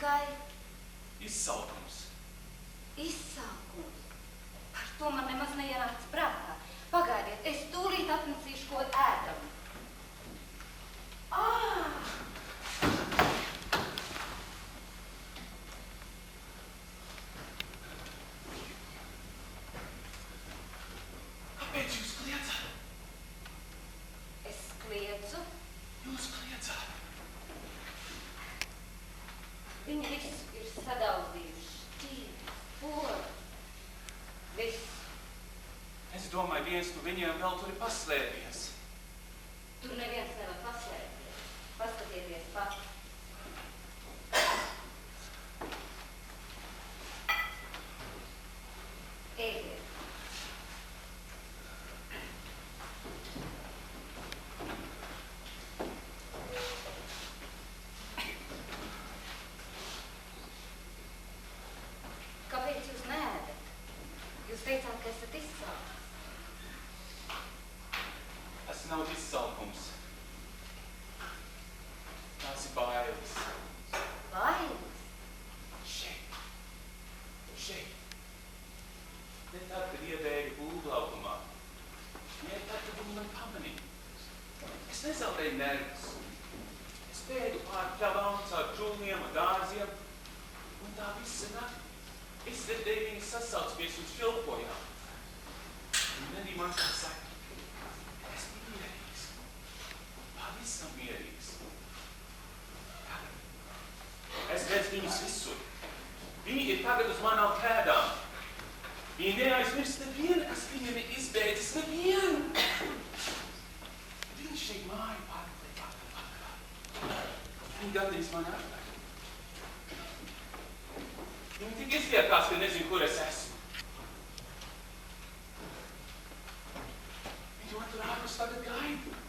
Tikai izsalkums. Izsalkums. Par to man nemaz neienāca prātā. Pagaidiet, es tūlīt atnesīšu ko ēdamu. Kāpēc jūs kliedzat? Es kliedzu. Jūs kliedzat. Viņi visu ir sadauzījuši. Šķīri, pori. Viss. Es domāju, viens no viņiem vēl tur ir paslēpies. Tur neviens nevar paslēpties. Paskatieties pats. Ejiet. Kāpēc jūs neēdat? Jūs teicāt, ka esat izsalkts. Tas nav izsalkums. Tās ir bailes. Bailes? Šeit. Ne tad, kad iebēga būvlaukumā. Ne tad, kad viņi man pamanīja. Es nezaudēju nervus. Es bēgu pār pļavām, caur džūniem un dārziem. Un tā visa nakti. Es dzirdēju viņas sasaucamies un švilpojām. Un arī man tā saka. Es biju mierīgs. Pavisam mierīgs. Es redzu viņus visur. Viņi ir tagad uz manām kēdām. Viņi neaizmirst nevienu, kas viņam ir izbeidzis. Nevienu! Viņi šeit māju pakaļ. Viņi gandrīz mani atvēr. Viņi tik izliekās, ka nezinu, kur es esmu. Viņi man tur ārpus tagad gaida.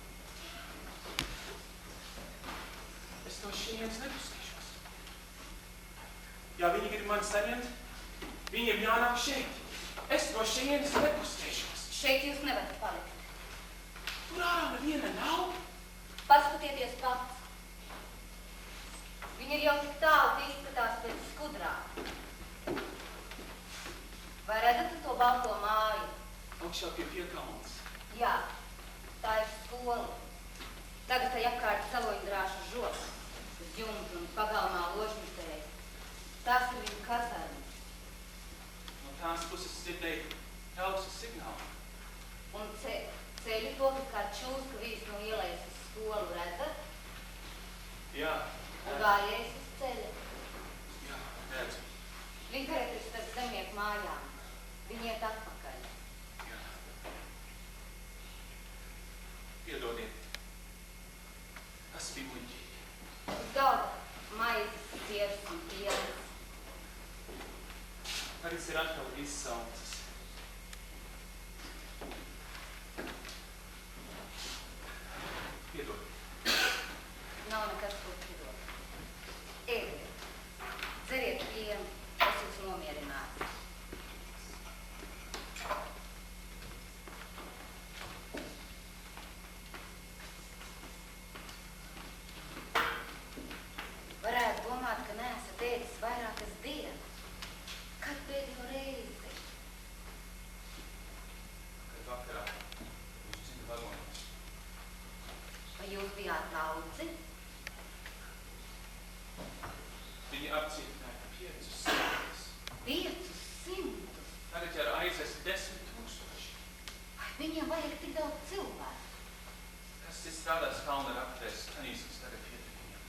Es no šejienes nekustēšos. Ja viņi grib mani saņemt, viņiem jānāk šeit. Es no šejienes nekustēšos. Šeit jūs nevarat palikt. Tur ārā neviena nav. Paskatieties pats. Viņi ir jau tik tālu, ka izskatās pēc skudrām. Vai redzat to balto māju? Augšā pie piekalns. Jā, tā ir skola. Tagad tai apkārt saloņdrāšu žoks, uz jumta un pagalmā ložņutēji. Tās ir viņu kazarmas. No tās puses dzirdēju trauksmes signālu. Un ceļu poki kā čūska vīs no ielējas uz skolu, redzat? Jā. Un gājējis uz ceļa. Jā, redzu. Linkaret ir starp zemnieku mājām. Viņi iet atpakaļ. Jā. Piedodiet. Tas bija muļķīgi. Uz galda maizes, sievas un pienas. Tagad ir atkal izsalcis. Piedodiet. Nav nekas, ko piedot. Ēdiet. Dzeriet pienu, es jūs nomierinātu. Varētu domāt, ka neesat ēdis vairākas dienas. Kad pēdējo reizi? Kad vakarā uz cita vagonos. Vai jūs bijāt daudzi? Viņi apcietināja 500. 500? Tagad jau ir aizvest 10,000. Vai viņiem vajag tik daudz cilvēku? Kas cits strādās kalna raktēs, tanīs, kas tagad pieder viņam.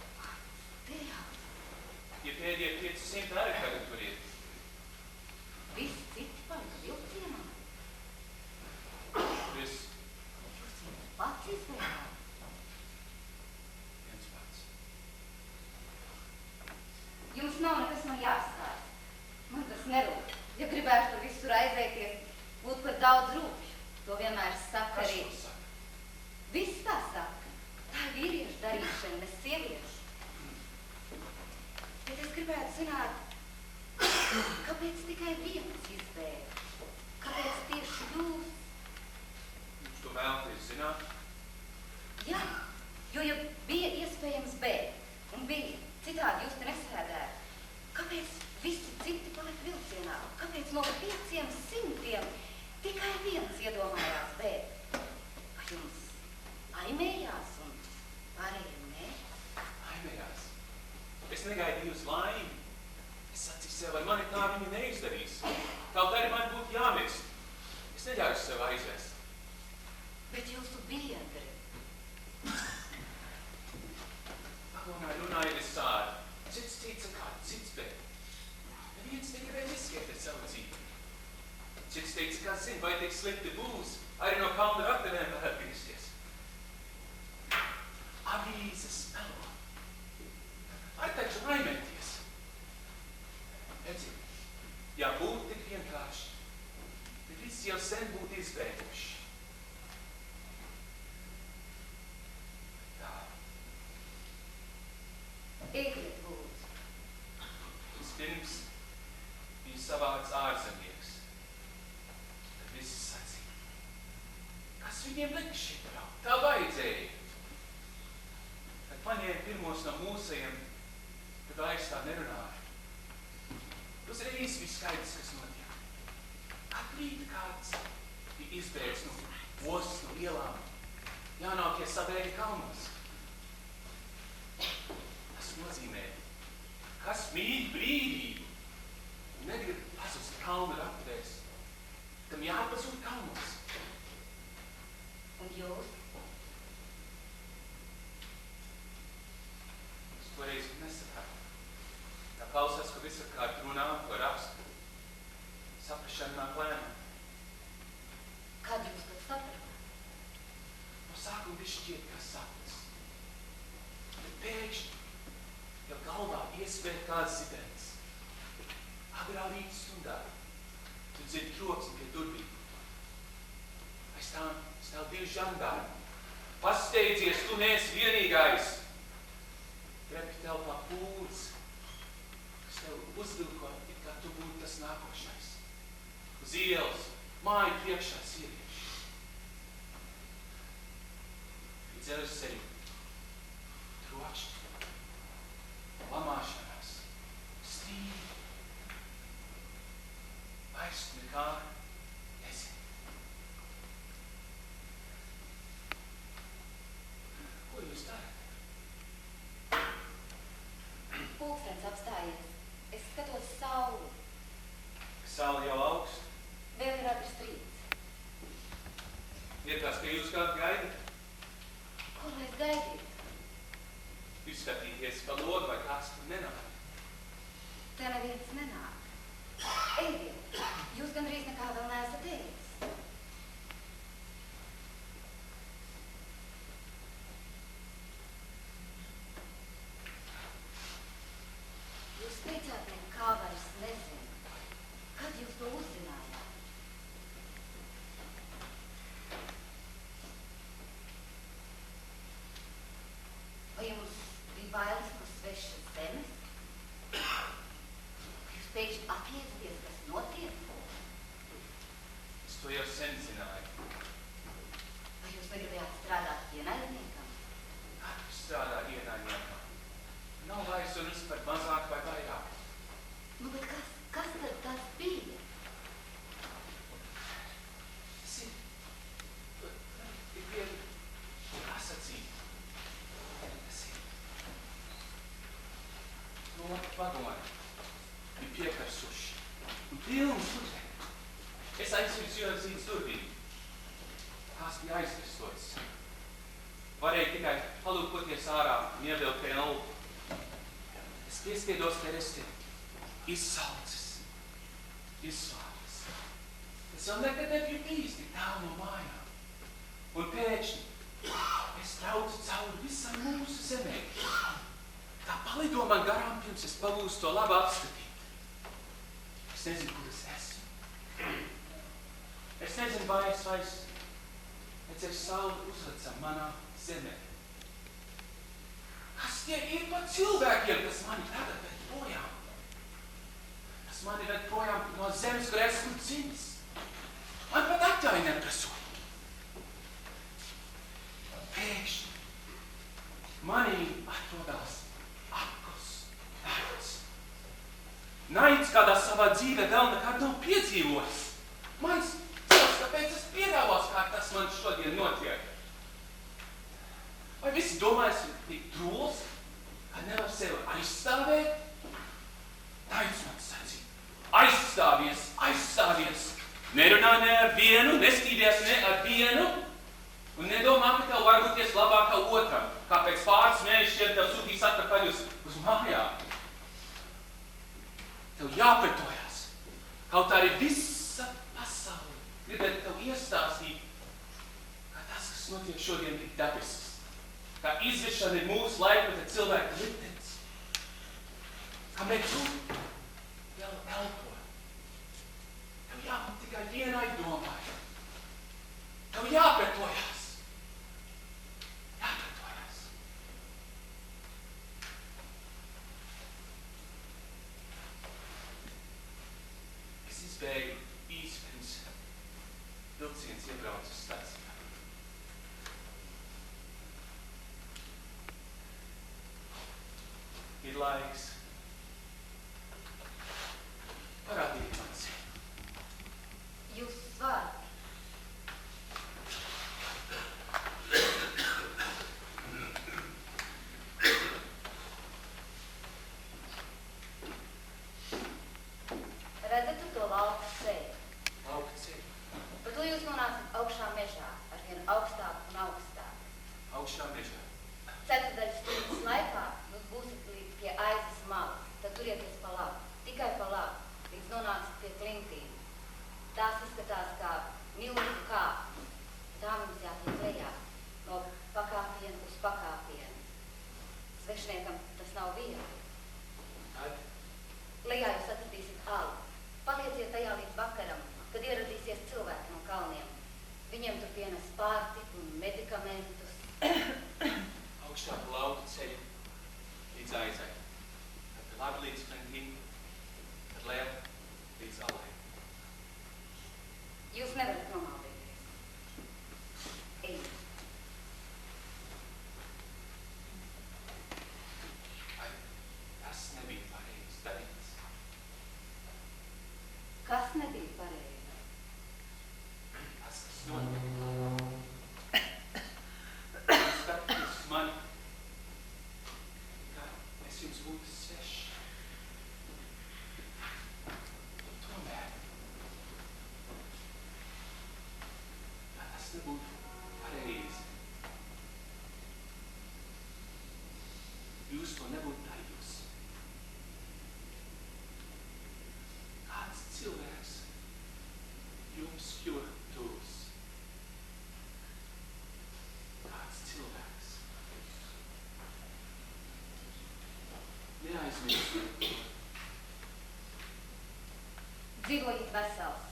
Dievs! Ja pēdējie 500 arī tagad tur ir. Visi citi palika vilcienā. Es Jūs viņus pats izvēlēt. viens pats. Jums nav nekas man jāstāst. Man tas nerūp. Ja gribētu tur visur aizēties, būtu par daudz rūpju. To vienmēr saka Kas arī. to saka? Viss tā saka. Tā ir vīriešu darīšana, ne sieviešu. Bet es gribētu zināt, kāpēc tikai viens izbēga? Kāpēc tieši jūs? Jūs to vēlaties zināt? Jā, jo ja bija iespējams bēgt, un bija citādi jūs te nesēdētu, es negaidīju uz laimi. Es sacīju sev, vai mani tā viņi neizdarīs. Kaut arī man būtu jāmirst. Es neļauju sev aizvest. Bet jūsu biedri. Runāja visādi. Cits tica kādu, cits bet. Neviens negribēja riskēt ar savu dzīvi. Cits teica, kā zina, vai tik slikti būs, arī no kalna raktenēm var atgriezties. Avīzes melo. Var taču laimēties. Redziet, ja būtu tik vienkārši, tad visi jau sen būtu izbēguši. Egliet, lūdzu. Vispirms bija savāds ārzemnieks. Tad visi sacīja, kas viņiem lika šeit braukt? Tā vajadzēja. Kad paņēma pirmos no mūsajiem, tad vairs tā nerunāja. Uzreiz bija skaidrs, kas notiek. Katru rītu kāds bija izbēgs no ostas, no ielām, jānākie savēri kalnos. Nozīmē, kas mīļ brīvību un negrib pazust kalna raktuvēs, tam jāpazūd kalnos. Un jūs? Es toreiz nesapratu. Tā klausās, ka visapkārt runā, ko rakstu. Saprašana nāk lēnām. Kad jūs pat sapratāt? No sākuma viss šķiet, kā sapnis. Bet pēkšņi jau galvā iespēja kāds zibens. Agrā rīta stundā tu dzirdi troksni pie durvīm. Aiz tām stāv 2 žandāri. Pasteidzies, tu neesi vienīgais. Trepi telpā pūlis, kas tev uzvilko, it kā tu būtu tas nākošais. Uz ielas, māju priekšā sievieši. Pie dzeles sevi trokšņi. Lamāšanās, stīvi. Vairs nekā nezinu. Ko jūs darat? Pulkstens apstājies. Es skatos sauli. Saule jau augst. Vēl ir agrs rīts. Liekas, ka jūs kādu gaidat? Ko mēs gaidīt? Izskatīties pa logu, vai kāds tur nenāk. Te neviens nenāk. Ejiet, jūs gandrīz nekā vēl neesat ēdis. Jūs teicāt, nekā vairs nezinu. Kad jūs to uzzinājāt? Vai jums bija bailes no svešas zemes? Jūs pēkšņi atjēdzaties, kas notiek? Es to jau sen zināju. Vai jūs negribējāt strādāt ienaidniekam? Katrs strādā ienaidniekam. Nav vairs un par mazāk vai vairāk. Nu, bet kas tad tas bija? Tas ir viegli sacīt. Tas ir no vagoni. Bija piekarsuši un pilns ūdeni. Es aizsūdzu līdz durvīm. Tās bija aizkristotas. Varēja tikai palūkoties ārā un ievilkt elpu. Es piespiedos pie restiem. Izsalcis, izslāpis. Es jau nekad nebiju bijis tik tālu no mājām. Un pēkšņi es traucu cauri visam mūsu zemē. Tā palido man garām, pirms es pagūstu to labi apskatīt. Es nezinu, kur es esmu. Es nezinu, vai es vairs redzēšu sauli uzredzam manā zemē. Kas tie ir par cilvēkiem, kas mani tagad ved projām? Kas mani ved projām no zemes, kur esmu dzimis? Man pat atļauj neprasot. Pēkšņi manī atrodās akls naids. Naids, kādā savā dzīvē vēl nekad nav piedzīvojis. Mans cilvēks, kāpēc es piedāvās, kā tas man šodien notiek? Vai visi domājas, ka tik drūls, ka nevar sevi aizstāvēt? Taids man sacīja. Aizstāvies, aizstāvies. Nerunā ne ar vienu, neskīdies ne ar vienu. Un nedomā, ka tev var būties labāk kā otram. Kā pēc pāris mēnešiem tev sūtīs atpakaļ uz mājām. Tev jāpretojas. Kaut arī visa pasaule gribētu tev iestāstīt, ka tas, kas notiek šodien, ir dabisks. Kā izvešana ir mūsu laikmeta cilvēka liktenis. Kamēr tu vēl elpo, tev jābūt tikai vienai domai. Tev jāpretojas. Jāpretojas. Es izbēgu īsi pirms vilciens iebrauc uz stacijā. Ir laiks parādīt man sevi. Jūsu svārdi. Redzat tu to lauka ceļu? Lauka ceļu. Pa to jūs nonācat augšā mežā, arvien augstāk un augstāk. Augšā mežā. Ceturdaļas stundas laikā jūs būsiet līdz pie aizas malas, tad turieties pa labu, tikai pa labu, līdz nonācat pie klintīm. Tās izskatās kā milzu kāpnes. Tām jums jātiek lejā, no pakāpiena uz pakāpienu. Svešniekam tas nav viegli. Tad Lejā jūs atradīsiet alu. Palieciet tajā līdz vakaram, kad ieradīsies cilvēki no kalniem. Viņiem tur pienes pārtiku un medikamentus. augšā pa lauka ceļu līdz aizai. Tad pa labi līdz klintīm, tad lejā līdz alai. Jūs nevarat nomaldīties. Ejiet. Vai tas nebija pareizi darīts? Kas nebija pareizi? Tas, kas notika. Skatieties uz mani, kā es jums būtu svešs. Un tomēr, kā tas nebūtu pareizi. Jūs to nebūtu darījusi. Kāds cilvēks jums kļuva tuvs? Kāds cilvēks? Neaizmirstiet to. Dzīvojiet vesels.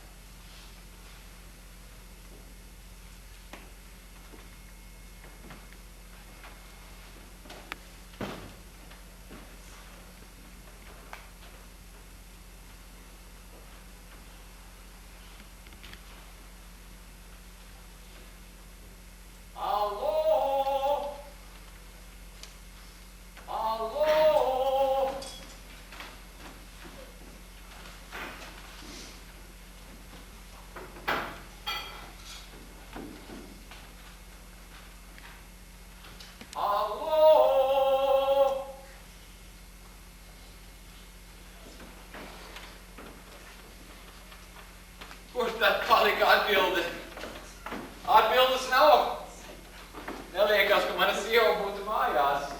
Alô? Alô? Alô? Kur tad palika atbilde? Atbildes nav. Neliekas, ka mana sieva būtu mājās.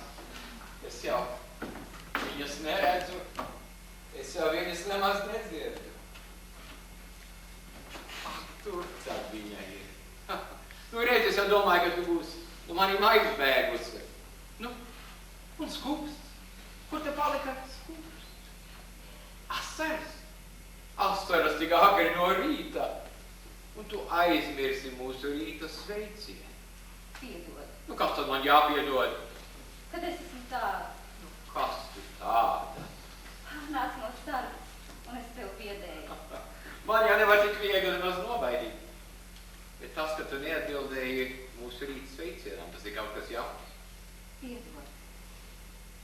Es jau viņas neredzu. Es jau viņas nemaz nedzirdu. Tur tad viņa ir. Nu, reiz es jau domāju, ka tu būsi manīm aizbēgusi. Nu, un skūpsts. Kur te palika skūpsts? Asaras. Asaras tik agri no rīta. Un tu aizmirsi mūsu rīta sveicienu. Piedod. Nu, kas tad man jāpiedod? Kad es esmu tāda, Nu, kas tu tāda? nāc no starpes, un es tev piedēju. Man jau nevar tik viegli nemaz nobaidīt. Bet tas, ka tu neatbildēji mūsu rīta sveicienam, tas ir kaut kas jauns. Piedod.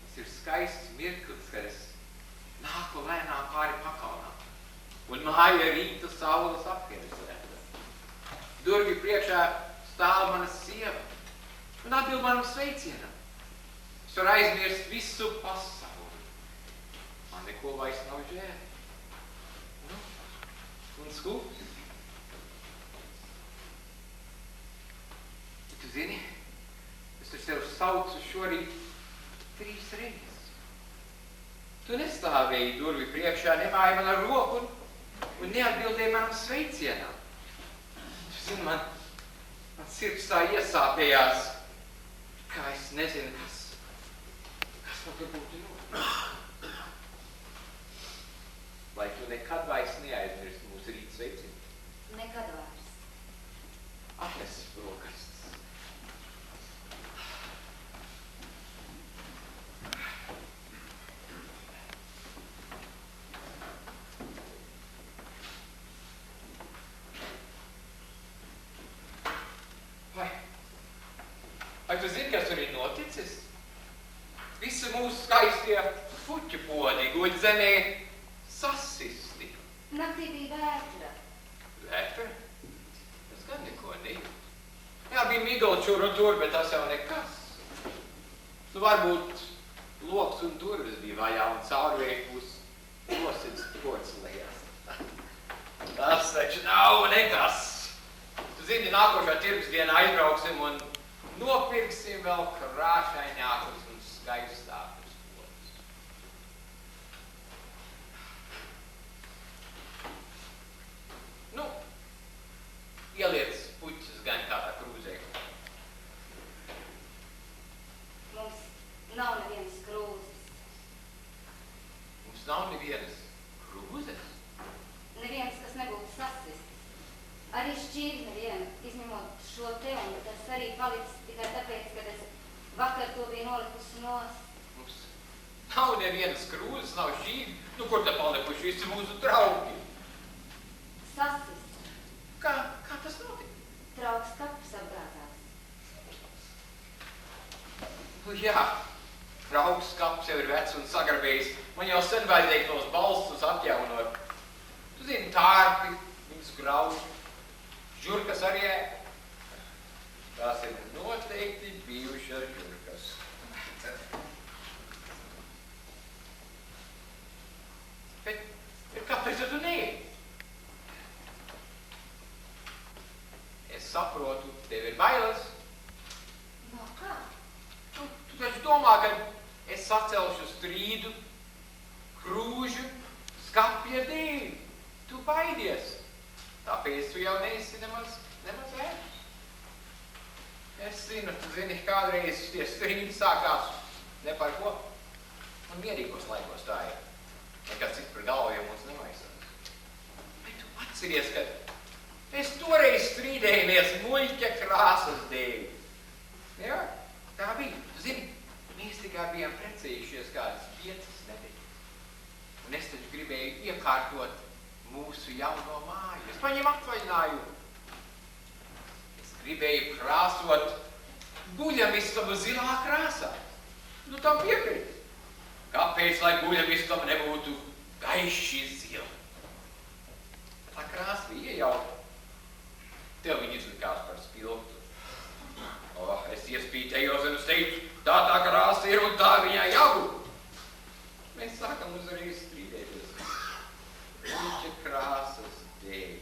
Tas ir skaists mirklis, kad es nāku lēnām pāri pakalnām. Un māja rīta saules apkienes redzam. Durvju priekšā stāv mana sieva un atbild manam sveicienam. Es varu aizmirst visu pasauli. neko vairs nav žēl. Nu, un skūps. Tu zini, es taču tev saucu šorīt 3 reizes. Tu nestāvēji durvi priekšā, nemāji man ar roku un neatbildēji manam sveicienam. Tu zini, man sirds tā iesāpējās, kā es nezinu, kas man tur būtu noticis. Lai tu nekad vairs neaizmirsti mūsu rīt sveicienu. Nekad vairs. Atnesis brokastis. Vai tu zini, kas tur ir noticis? Visi mūsu skaistie puķu podi guļ zemē sasisti. Naktī bija vētra. Vētra? Es gan neko nejūtu. Jā, bija migla šur un tur, bet tas jau nekas. Nu, varbūt loks un durvis bija vaļā un caurveikūs nosits pods lejās. Tas taču nav nekas. Tu zini, nākošā tirgus dienā aizbrauksim un nopirksim vēl krāšainākus un skaistākus podus. Nu, ieliec puķus gan kādā krūzē. Mums nav nevienas krūzes. Mums nav nevienas krūzes? Nevienas, kas nebūtu sasistas. Arī šķīri neviena, izņemot šo te, un tas arī palicis tikai tāpēc, ka es vakar to biju nolikusi nost. Mums nav nevienas krūzes, nav šķīri. Nu, kur te palikuši visi mūsu draugi? Sasist. Kā tas notika? Trauks kapus apgāzās. Nu, jā, trauks kapus jau ir vecs un sagarbējis. Man jau sen vajadzēja tos balstus atjaunot. Tu zini, tārpi, viņas grauži. Žurkas arī ēd. Tās ir noteikti bijušas žurkas. Bet kāpēc tu neēd? Es saprotu, tev ir bailes. No kā? Tu taču domā, ka es sacelšu strīdu, krūžu, skapja dēļ. Tu baidies. Tāpēc tu jau neesi nemaz ēd. Es zinu, tu zini, kādreiz tie strīdi sākās ne par ko. Un mierīgos laikos tā ir. Nekas cits par galvu jau mums nemaisās. Bet tu atceries, kad mēs toreiz strīdējamies muļķa krāsas dēļ. Jā, tā bija. Tu zini, mēs tikai bijām precējušies kādas 5 nedēļas. Un es taču gribēju iekārtot mūsu jauno māju. Es paņem atvaļinājumu. Es gribēju krāsot guļamistabu zilā krāsā. Nu, tam piekrīt. Kāpēc, lai guļamistaba nebūtu gaiši zila? Tā krāsa bija iejauta. Tev viņa izlikās par spilgtu. Es iespītējos un es teicu, tā krāsa ir un tā viņai jābūt. Mēs sākam uzreiz strīdēties. Puķa krāsas dēļ.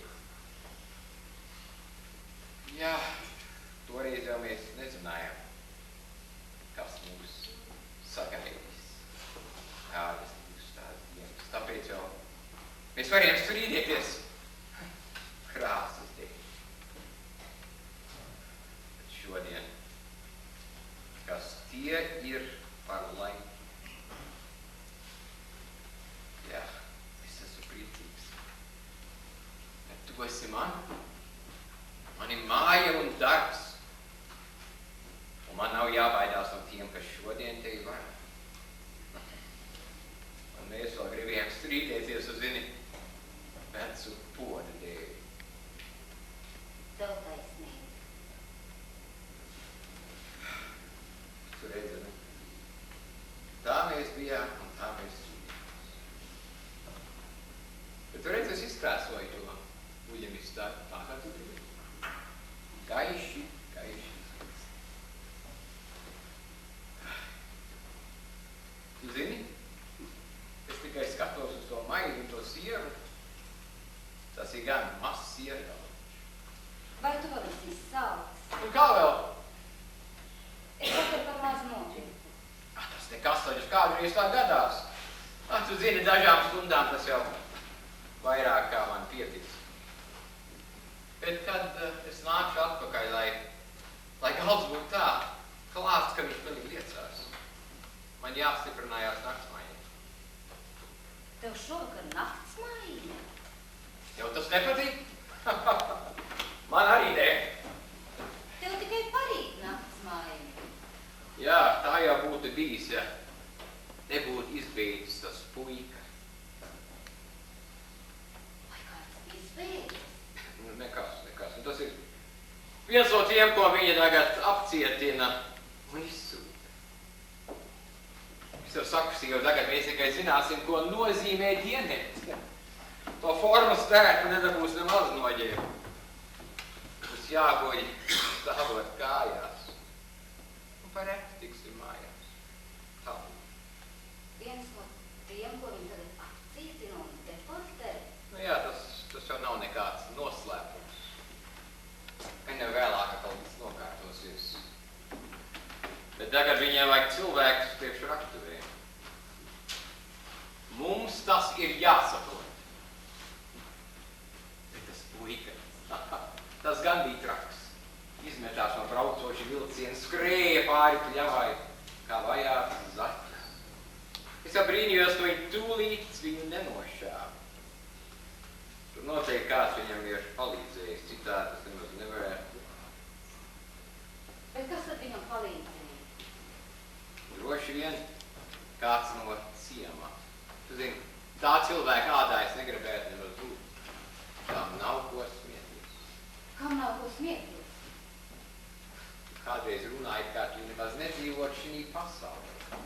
Jā, toreiz jau mēs nezinājām, kas mūs sagaidīs. Kādas būs tās dienas. Tāpēc jau mēs varējām strīdēties krāsas dēļ. Bet šodien, kas tie ir par laiku. Jā. Tu esi man ir māja un darbs. Un man nav jābaidās no tiem, kas šodien tevi var. Un mēs vēl gribējām strīdēties, tu zini, vecu podu dēļ. Tev taisnība. Tu redzi, ne? Tā mēs bijām un tā mēs strīdējāmies. Bet tu redzi, es izkrāsoju to guļamistāju, tā kā tu gribi. Gaiši. Tu zini, es tikai skatos. gan mazs ieraugs. Vai tu vēl esi izsalcis? Un kā vēl? Es vakar par maz nopirku. Tas nekas, taču kādreiz tā gadās. Tu zini, dažām stundām tas jau vairāk kā man pietiks. Bet kad es nākšu atpakaļ, lai galds būtu tā, klāsts, ka viņš pilnīgi liecās, man jāapstiprinājās naktsmaiņa. Tev šovakar naktsmaiņa? Jau tas nepatīk? Man arī ne. Tev tikai parīt naktsmaiņa. Jā, tā jau būtu bijis, ja nebūtu izbeidzis tas puika. Vai kāds izbeidzis? Nekas. Un tas ir viens no tiem, ko viņa tagad apcietina un izsūta. Es jau saku, jo tagad mēs tikai zināsim, ko nozīmē dienēt. To formas tērpu nedabūs nemaz noģēbu. Tas jāguļ stāvot kājās. Un pareti tiksim mājās. Tā. Viens no tiem, ko viņi tagad apcietina un deportē? Nu jā, tas jau nav nekāds noslēpums. Gan jau vēlāk atkal tas nokārtosies. Bet tagad viņiem vajag cilvēkus priekš raktuvēm. Mums tas ir jāsaprot. Bet tas puika, tas gan bija traks. Izmetās no braucoši vilcienu, skrēja pāri pļavai, kā vajāts zaķis. Es jau brīnījos, ka viņi tūlīt viņu nenošāva. Tur noteikti kāds viņam ir palīdzējis, citādi tas nemaz nevarētu. Bet kas tad viņam palīdzēja? Droši vien kāds no ciemā. Tu zini, tā cilvēka ādā es negribētu nemaz būt. Tām nav ko smieties. Kam nav ko smieties? Kādreiz runāja, kā viņi nemaz nedzīvot šī pasaulē.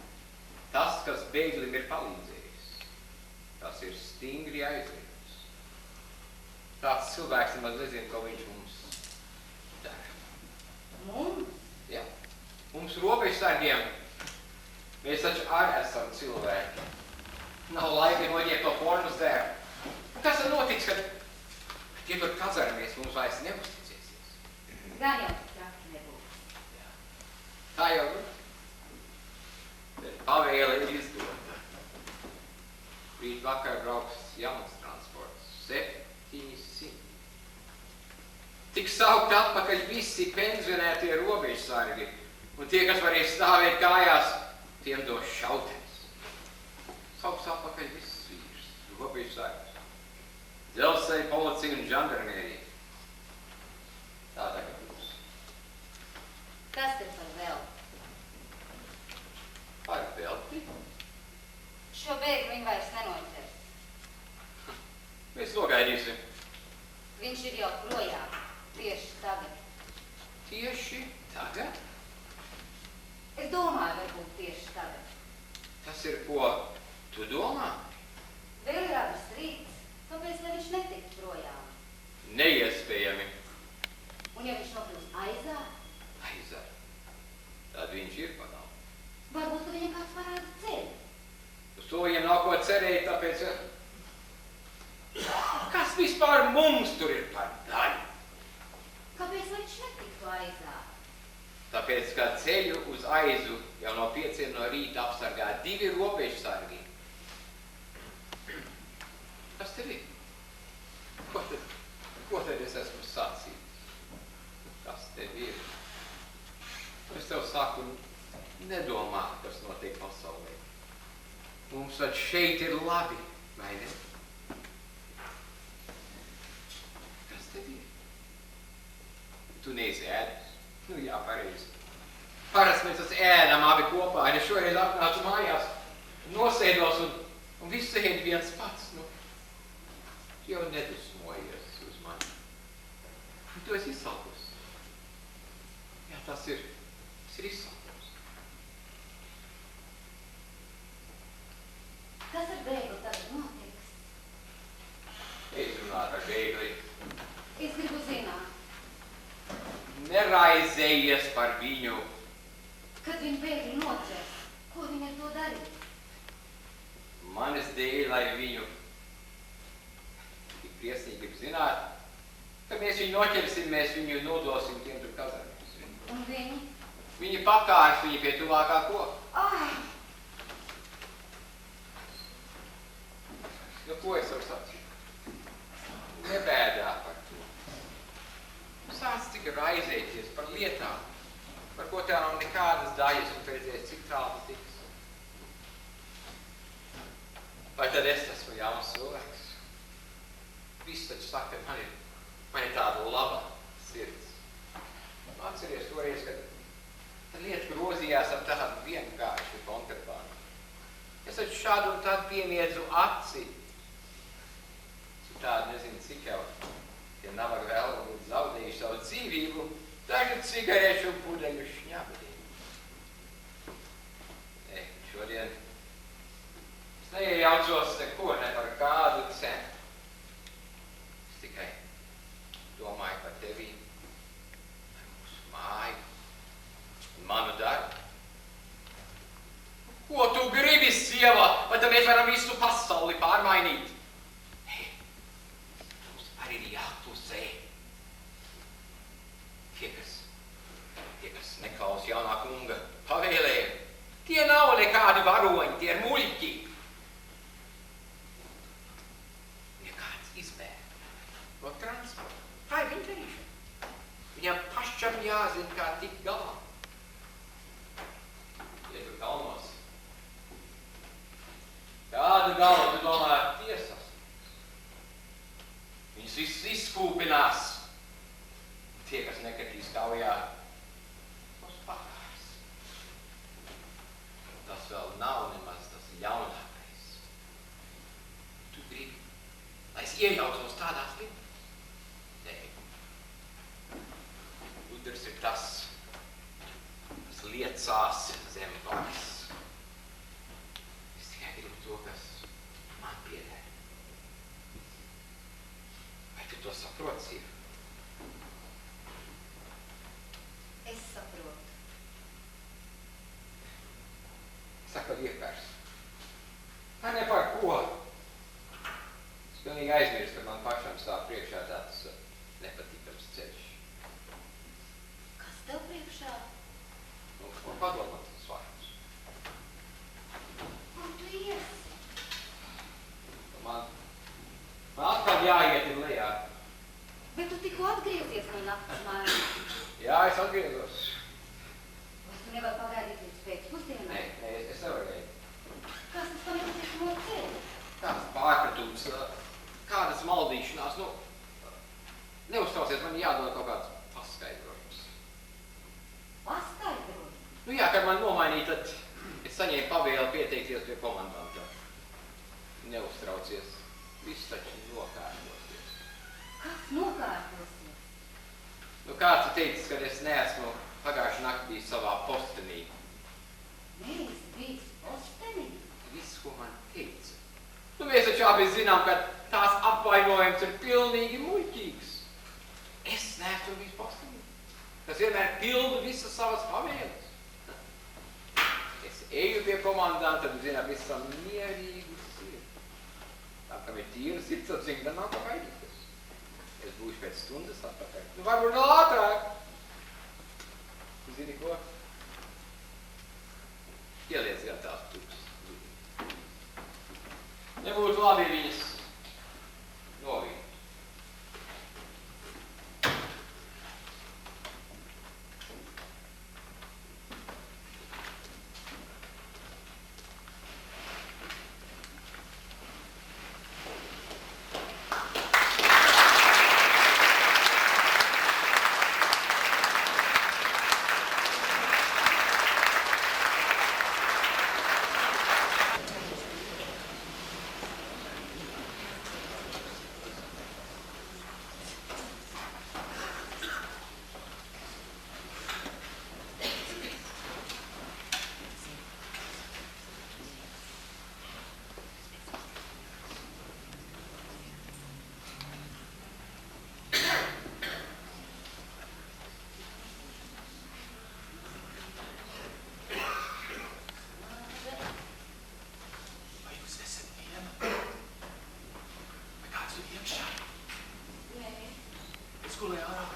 Tas, kas bēglim ir palīdzējis, tas ir stingri aizliegts. Tāds cilvēks nemaz nezina, ko viņš mums dara. Mums? Ja? Mums robežsargiem, mēs taču arī esam cilvēki. Nav laika noņemt to formas dēru. Kas tad notiks, kad tie tur kazarmies mums vairs neuzticēsies? Gan jau traki nebūs. Jā. Tā jau ir. Bet pavēle ir izdota. Rīt vakar brauks jauns transports. 700. Tiks saukt atpakaļ visi pensionētie robežsargi, un tie, kas varēs stāvēt kājās, tiem dos šautenes. Sauks atpakaļ visus vīrus, robežsargus, dzelzceļa policija un žandarmērija. Tā tagad būs. Kas te par velti? Par velti? Šo bēgli viņi vairs nenoķers. Mēs nogaidīsim. Viņš ir jau projām, tieši tagad. Tieši tagad? Es domāju, varbūt tieši tagad. Tas ir ko tu domā? Vēl ir abas rīts, kāpēc lai viņš netiktu projām? Neiespējami. Un ja viņš nokļūs aizā, Aizar. Tad viņš ir pagal. varbūt, ka viņam kāds parāda ceļu. Uz to viņam nav ko cerēt, tāpēc... Kas vispār mums tur ir par daļu? Kāpēc lai viņš netiktu aizā? Tāpēc, ka ceļu uz aizu jau no 5 no rīta apsargā 2 robežsargi. Kas tev ir? Ko tad es esmu sacījis? Kas tev ir? Es tev saku, nedomā, kas notiek pasaulē. Mums taču šeit ir labi, vai ne? Kas tev ir? Tu neesi ēdis? Nu jā, pareizi. Parasti mēs tas ēdam abi kopā, un es šoreiz atnācu mājās, nosēdos un viss ēd viens pats. Nu, tu jau nedusmojies uz mani. Tu esi izsalkus. Jā, tas ir izsalkus. Kas ar bēgli tagad notiks? Es runāju ar bēgli. Es gribu zināt. Neraizējies par viņu. Kad viņi bēgli noķers, ko viņi ar to darīs? Manis dēļ, lai viņu tik priecīgi grib zināt, mēs viņu noķersim, mēs viņu nodosim tiem tur kazarmēs. Un viņi? Viņi pakārs viņu pie tuvākā koka. Ai! Nu, ko es varu sacīt? Nebēdā par to. Sāc tikai raizēties par lietām, par ko tev nav nekādas daļas un redzēs, cik tālu tiks. Vai tad es esmu jauns cilvēks? Viss taču saka, man ir tāda laba sirds. Atceries toreiz, kad lieta grozījās ar tādu vienkāršu kontrabānu. Es taču šādu un tādu piemiedzu aci. Tādu nezinu, cik jau tie nabaga vēl būtu zaudējuši savu dzīvību, tagad cigarešu pudeļu šņabdību. Šodien es neiejaucos neko, ne par kādu cenu. Es tikai domāju par tevi, par mūsu māju un manu darbu. Ko tu gribi, sieva? Vai tad mēs varam visu pasauli pārmainīt? Arī ir jāklusē. Tie, kas neklaus jaunā kunga pavēlēm, tie nav nekādi varoņi, tie ir muļķi. Nekāds izbēr no transporta. Tā ir viņa darīšana. Viņam pašam jāzina, kā tikt galā. Ja tu kalnos, kādu galu tu domā ar tiesas? Viņus visus izskūpinās. Tie, kas nekatīs kaujā, mums pakārs. Tas vēl nav nemaz tas jaunākais. Tu gribi, lai es iejaucos tādās lietās? Nē. Gudrs ir tas, kas liecās zem varas. Es tikai gribu to, kas man pieder. Tu to saproti, Sīva? Es saprotu. Saka vienkārši. Tā ne par ko. Es pilnīgi aizmirstu, ka man pašam stāv priekšā tāds nepatīkams ceļš. Kas tev priekšā? Nu, padomā tas vārds. Kur tu iesi? Man atkal jāiet ir lejā. Bet tu tikko atgriezies no naktas mājās. Jā, es atgriezos. Vai tu nevari pagaidīt līdz pēcpusdienai? Nē, es nevarēju. Kas tas panepatīkamo ceļu? Kāds pārpratums, kādas maldīšanās, neuztraucies, man jādod kaut kāds paskaidrojums. Paskaidrot? Nu jā, kad man nomainīja, tad es saņēmu pavēli pieteikties pie komandanta. Neuztraucies, viss taču nokārtosies. Kas nokārtosies? Nu kāds ir teicis, ka es neesmu pagājuši naktī savā postenī. Neesi bijis postenī? Viss, ko man teica. Nu mēs taču abi zinām, ka tās apvainojums ir pilnīgi muļķīgs. Es neesmu bijis postenī. Tas vienmēr pildu visas savas pavēles. Es eju pie komandanta, tad zināt, visam mierīgu sirdi. Tā, kam ir tīra sirds apziņa, tad nav kā vaidīties. Es būšu pēc stundas atpakaļ. Nu, varbūt vēl ātrāk. Zini ko? Ieliec gan tās tūks. Nebūtu labi viņas novīt.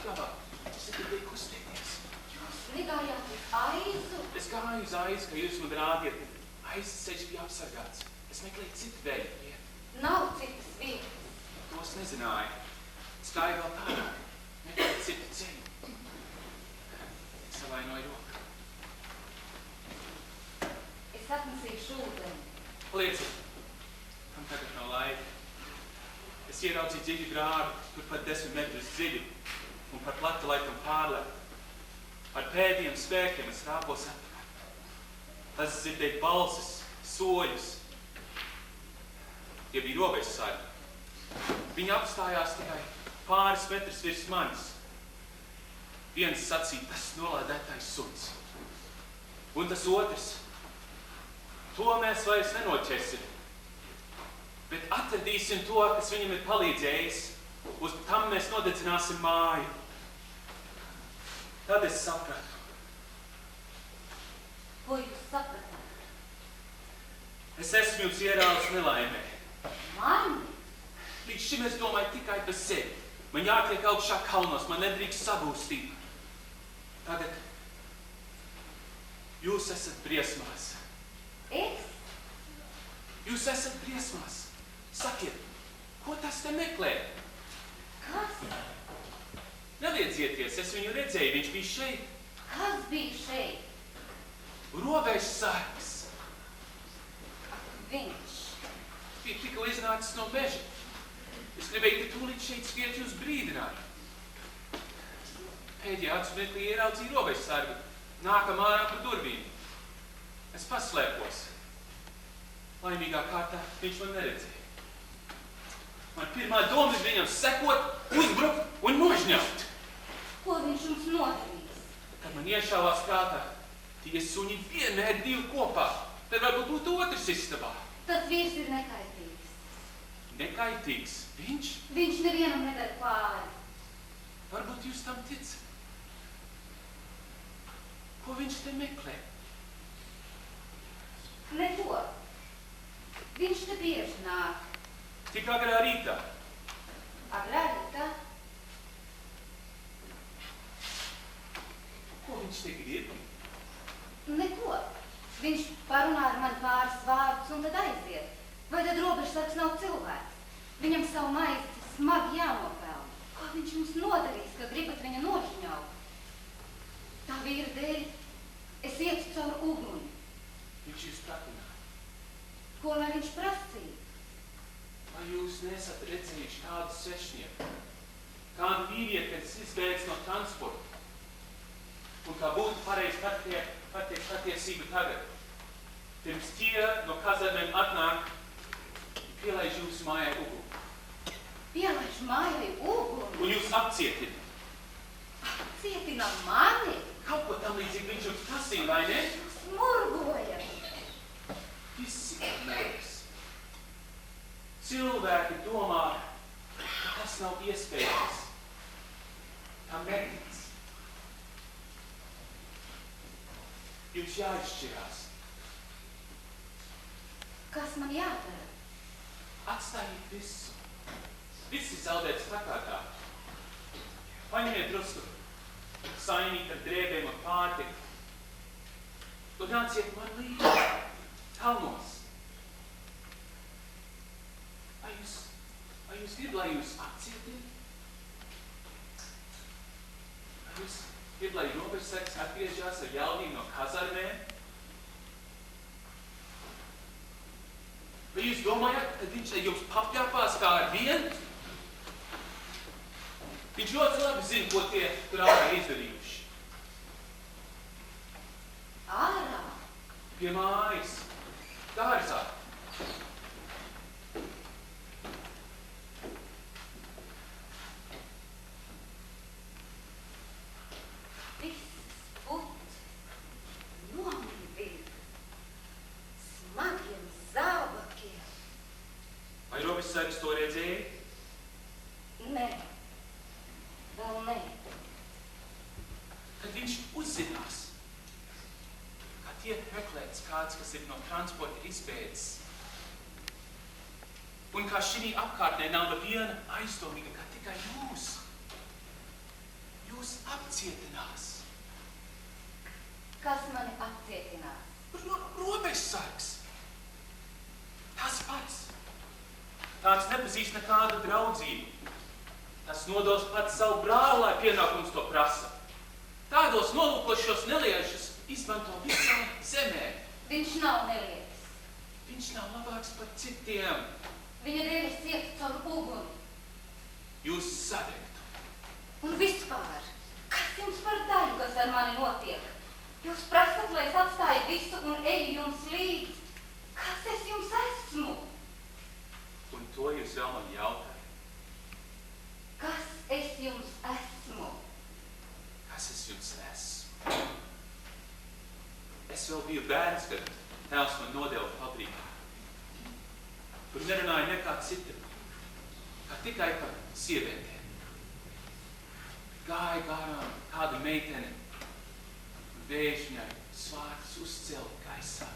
apgabā. Es tikai kustēties. Jūs negājāt uz aizu? Es gāju uz aizu, ka jūs man rādiet. Aizas ceļš bija apsargāts. Es meklēju citu veļu vietu. Nav citas vietas. To es nezināju. Es gāju vēl tālāk. Meklēju citu ceļu. Savainoju roku. Es atnesīšu ūdeni. Palieciet. Tam tagad nav laika. Es ieraudzīju dziļu grādu, turpat 10 metrus dziļu, un par platu laikam pārlepu. Ar pēdējiem spēkiem es rāpos atpakaļ. Es dzirdēju balsis, soļus. Tie bija robežsargi. Viņi apstājās tikai pāris metrus virs manis. Viens sacīja, tas nolādētais suns. Un tas otrs, to mēs vairs nenoķersim. Bet atradīsim to, kas viņam ir palīdzējis. Uz tam mēs nodedzināsim māju. Tad es sapratu. Ko jūs sapratāt? Es esmu jūs ieraudzis nelaimē. Mani? Līdz šim es domāju tikai par sevi. Man jātiek augšā kalnos, man nedrīkst sabūstīt. Tagad jūs esat briesmās. Es? Jūs esat briesmās. Sakiet, ko tas te meklē? Kas? Neliedzieties, es viņu redzēju, viņš bija šeit. Kas bija šeit? Robežsargs. Viņš. Bija tikko iznācis no meža. Es gribēju, ka tūlīt šeit skriet jūs brīdināt. Pēdējā acu meklī ieraudzīju robežsargu. Nākam ārā par durvīm. Es paslēpos. Laimīgā kārtā viņš man neredzēja. Man pirmā doma bija viņam sekot, uzbrukt un nožņaut. Ko viņš jums nodarīs? Kad man iešāvās prātā, tie suņi vienmēr divi kopā. Tad varbūt būtu otrs istabā. Tas vīrs ir nekaitīgs. Nekaitīgs. Viņš? Viņš nevienam nedara pāri. Varbūt jūs tam ticat. Ko viņš te meklē? Neko. Viņš te bieži nāk. Tik agrā rītā. Agrā rītā? Ko viņš te grib? Neko. Viņš parunā ar mani pāris vārdus un tad aiziet. Vai tad robežsargs nav cilvēks? Viņam savu maizi smagi jānopelna. Ko viņš jums nodarīs, ka gribat viņu nožņaut? Tā vīra dēļ es ietu caur uguni. Viņš jūs pratināja. Ko lai viņš prasīja? Vai jūs nesat redzējuši kādu svešnieku? Kādu vīrieti, kad es izbēdzu no transporta? Un kā būtu pareizi pateikt patiesību tagad? Pirms tie no kazarmēm atnāk, pielaiž jūsu mājai uguni. Pielaiž mājai uguni? Un jūs apcietina. Apcietina mani? Kaut ko tam līdzīgi viņš jums prasīja, vai ne? Smurgoja. Visi apmērs. Cilvēki domā, ka tas nav iespējams. Tam netic. Jums jāizšķirās. Kas man jādara? Atstājiet visu. Viss ir zaudēts prakārtā. Paņemiet drusku sainīt ar drēbēm un pārtiku. Un nāciet man līdzi, kalnos. Vai jūs grib, lai jūs apcietina? Vai jūs grib, lai robežsargs atgriežās ar jaunību no kazarmēm? Vai jūs domājat, ka viņš jums papļāpās kā ar vienu? Viņš ļoti labi zina, ko tie tur ārā izdarījuši. Ārā? Pie mājas. Dārzā. Robežsargs to redzēja? Nē. Vēl nē. Kad viņš uzzinās, ka tiek meklēts kāds, kas ir no transporta izbēdzis, un kā šī apkārtnē nav viena aizdomīga, kā tikai jūs, jūs apcietinās. Kas mani apcietinās? Robežsargs. Tas pats. Tāds nepazīst nekādu draudzību. Tas nodos pats savu brāli, lai pienākums to prasa. Tādos nolūkos šos neliešus izmanto visā zemē. Viņš nav nelietis. Viņš nav labāks par citiem. Viņa dēļ ir cieta caur uguni. Jūs sadegtu. Un vispār, kas jums par daļu, kas ar mani notiek? Jūs prasat, lai es atstāju visu un eju jums līdz. Kas es jums esmu? Un to jūs vēl man jautājat. Kas es jums esmu? Kas es jums esmu? Es vēl biju bērns, kad tēvs man nodeva fabrikā. Tur nerunāja nekā cita, kā tikai par sievietēm. Gāja garām kāda meitene, un vējš viņai svārkus uzcēla gaisā.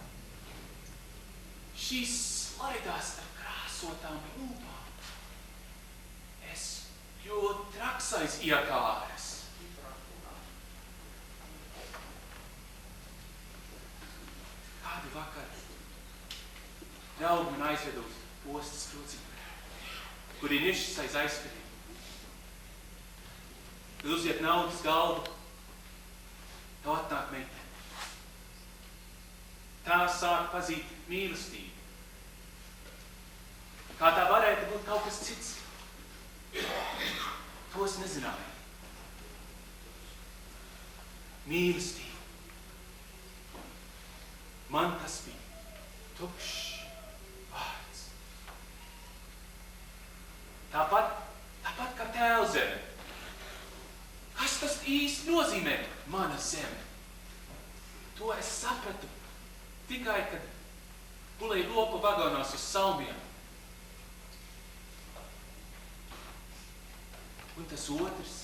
Šīs slaidās ar krāsotām lūpām. Es ļoti traksais iekāras. Kādu vakaru draugi man aizveda uz ostas krūciņu, kur ir nišas aiz aizskariem. Kad uziet naudas galvu, tev atnāk meitene. Tā sāk pazīt mīlestību. Kā tā varētu būt kaut kas cits? To es nezināju. Mīlestība. Man tas bija tukšs vārds. Tāpat kā tēvzeme. Kas tas īsti nozīmē? Mana zeme. To es sapratu tikai, kad gulēju lopu vagonos uz Salmiem. Un tas otrs,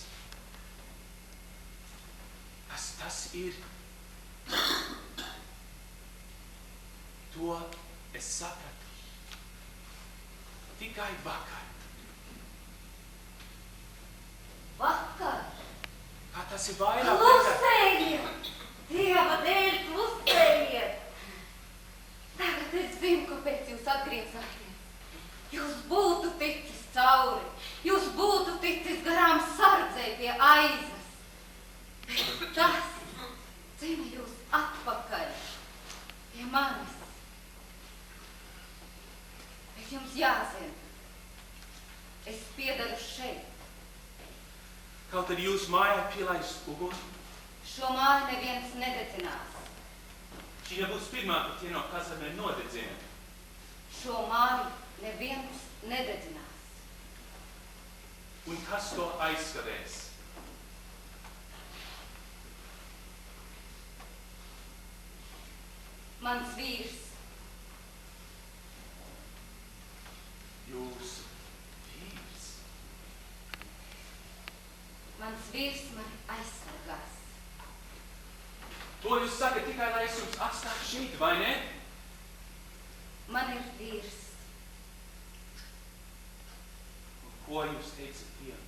kas tas ir? To es sapratu tikai vakar. Vakar. Kā tas ir vairāk Klusējiet! Dieva dēļ klusējiet! Tagad es zinu, kāpēc jūs atgriezāties. Jūs būtu ticis cauri. Jūs būtu ticis garām sardzei pie aizas. Bet tas dzina jūs atpakaļ pie manis. Bet jums jāzina, es piedaru šeit. Kaut arī jūsu mājā pielaist uguni. Šo māju neviens nededzinās. Šī nebūs pirmā, kad tie no kazarmēm nodedzina. Šo māju neviens nededzinās. Un kas to aizskavēs? Mans vīrs. Jūsu vīrs. Mans vīrs mani aizsargās. To jūs sakat tikai, lai es jums atstātu šeit, vai ne? Man ir vīrs. Un ko jūs teicat tiem?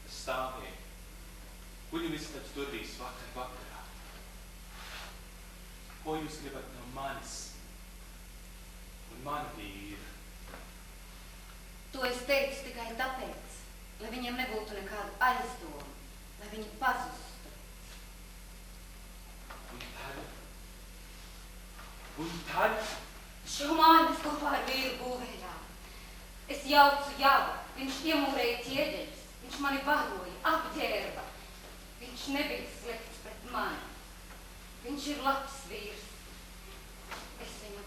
Es stāvēju. Guļamistabas durvīs vakarā. Ko jūs gribat no manis un man vīra? To es teicu tikai tāpēc, lai viņiem nebūtu nekādu aizdomu, lai viņi pazustu. Un tad? Šo māju mēs kopā ar vīru būvējām. Es jaucu javu, viņš iemūrēja ķieģeļus, viņš mani baroja, apģērba. Viņš nebija slikts pret mani. Viņš ir labs vīrs. Es viņu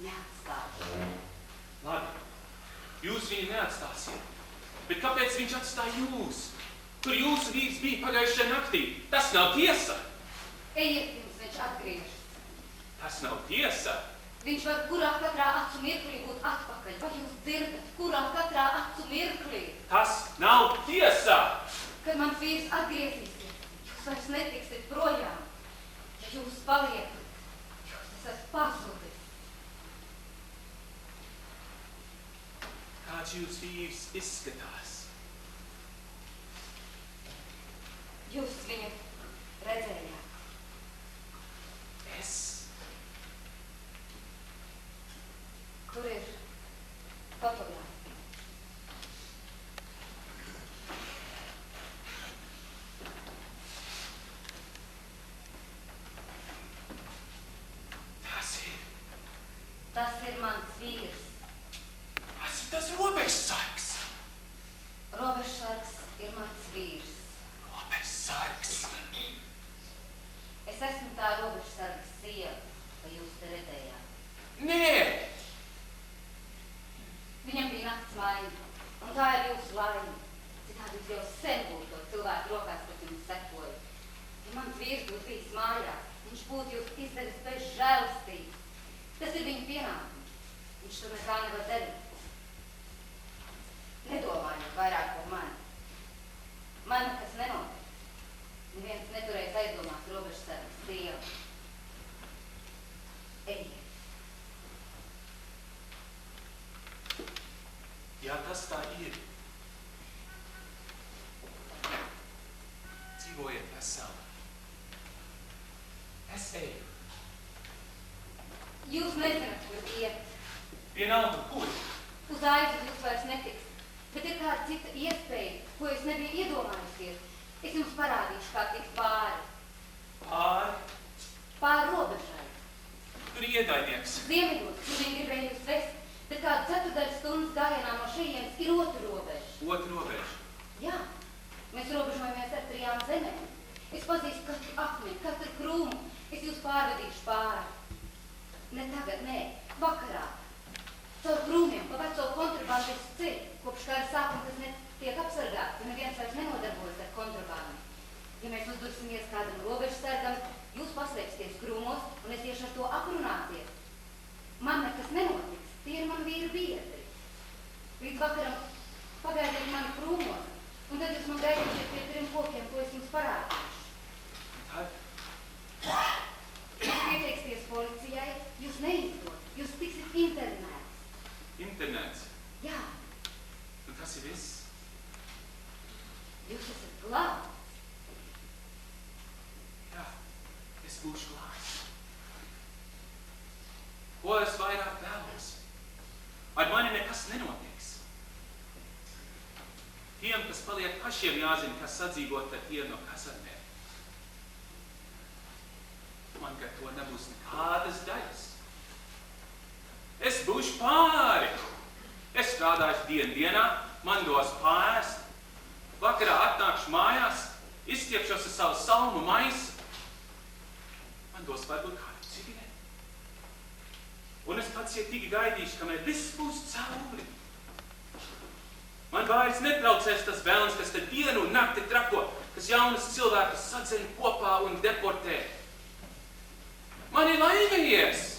neatstāšu. Labi, jūs viņu neatstāsiet. Bet kāpēc viņš atstāja jūs? Kur jūsu vīrs bija pagājušajā naktī? Tas nav tiesa. Ejiet, pirms viņš atgriežas. Tas nav tiesa. Viņš var kurā katrā acu mirklī būt atpakaļ. Vai jūs dzirdat? Kurā katrā acu mirklī? Tas nav tiesa. Kad mans vīrs atgriezīsies, jūs vairs netiksiet projām. Ja jūs paliekat, jūs esat pazudis. Kāds jūs vīrs izskatās? Jūs viņu redzējāt? Es? Kur ir fotogrāfija? Tas ir mans vīrs. Tas ir tas robežsargs. Robežsargs ir mans vīrs. Robežsargs. Es esmu tā robežsarga sieva, vai jūs te redzējāt? Nē! Viņam bija nakts maiņa, un tā ir jūsu laime. Citādi jūs jau sen būtu to cilvēku rokās, kas jums sekoja. Ja mans vīrs būtu bijis mājās, viņš būtu jūs izdevis bez žēlastības. Tas ir viņa pienākums. Viņš tur nekā nevar darīt. Nedomājiet vairāk par mani. Man nekas nenotiks. Neviens neturēs aizdomās robežsargas sievu. Ejiet. Jā, tas tā ir. Dzīvojiet veseli. Es eju. Jūs nezināt, kur iet. Vienalga, kur? Uz aizu jūs vairs netiks. Bet ir kāda cita iespēja, ko es nebiju iedomājusies. Es jums parādīšu, kā tikt pāri. Pāri? Pāri robežai. Tur ir iedainieks. Ziemeļos, kur viņi gribēja jūs vest. Bet kādu ceturdaļu stundas gājienā no šejienes ir otra robeža. Otra robeža? Jā. Mēs robežojamies ar 3 zemēm. Es pazīstu katru akmeni, katru krūmu. Es jūs pārvedīšu pāri. Ne tagad, nē, vakarā. Caur krūmiem, pa veco kontrabandistu ceļu. Kopš kara sākuma tas netiek apsargāts, un neviens vairs nenodarbojas ar kontrabandu. Ja mēs uzdursimies kādam robežsargam, jūs paslēpsieties krūmos, un es iešu ar to aprunāties. Man nekas nenotiks, tie ir man vīra biedri. Līdz vakaram pagaidiet mani krūmos, un tad jūs man gaidīsiet pie 3 kokiem, ko es jums parādīšu. Tad? Jūs pieteiksties policijai, jūs neizdot, jūs tiksit internēts. Internets? Jā, Un tas ir viss? jūs esat glābts. Jā, es būšu glābts. Ko es vairāk vēlos? Ar mani nekas nenotiks. Tiem, kas paliek pašiem jāzina, kas sadzīvot ar tiem no kasarmēm. Man gar to nebūs nekādas daļas. Es būšu pāri. Es strādāšu dienā, man dos pārst. Vakarā atnākšu mājās, izstiepšos ar savu salmu maisu. Man dos varbūt kādu cigareti. Un es pacietīgi gaidīšu, kamēr viss būs cauri. Man vairs netraucēs tas velns, kas te dienu un nakti trako, kas jaunas cilvēkus sadzeļ kopā un deportē. Man ir laimējies!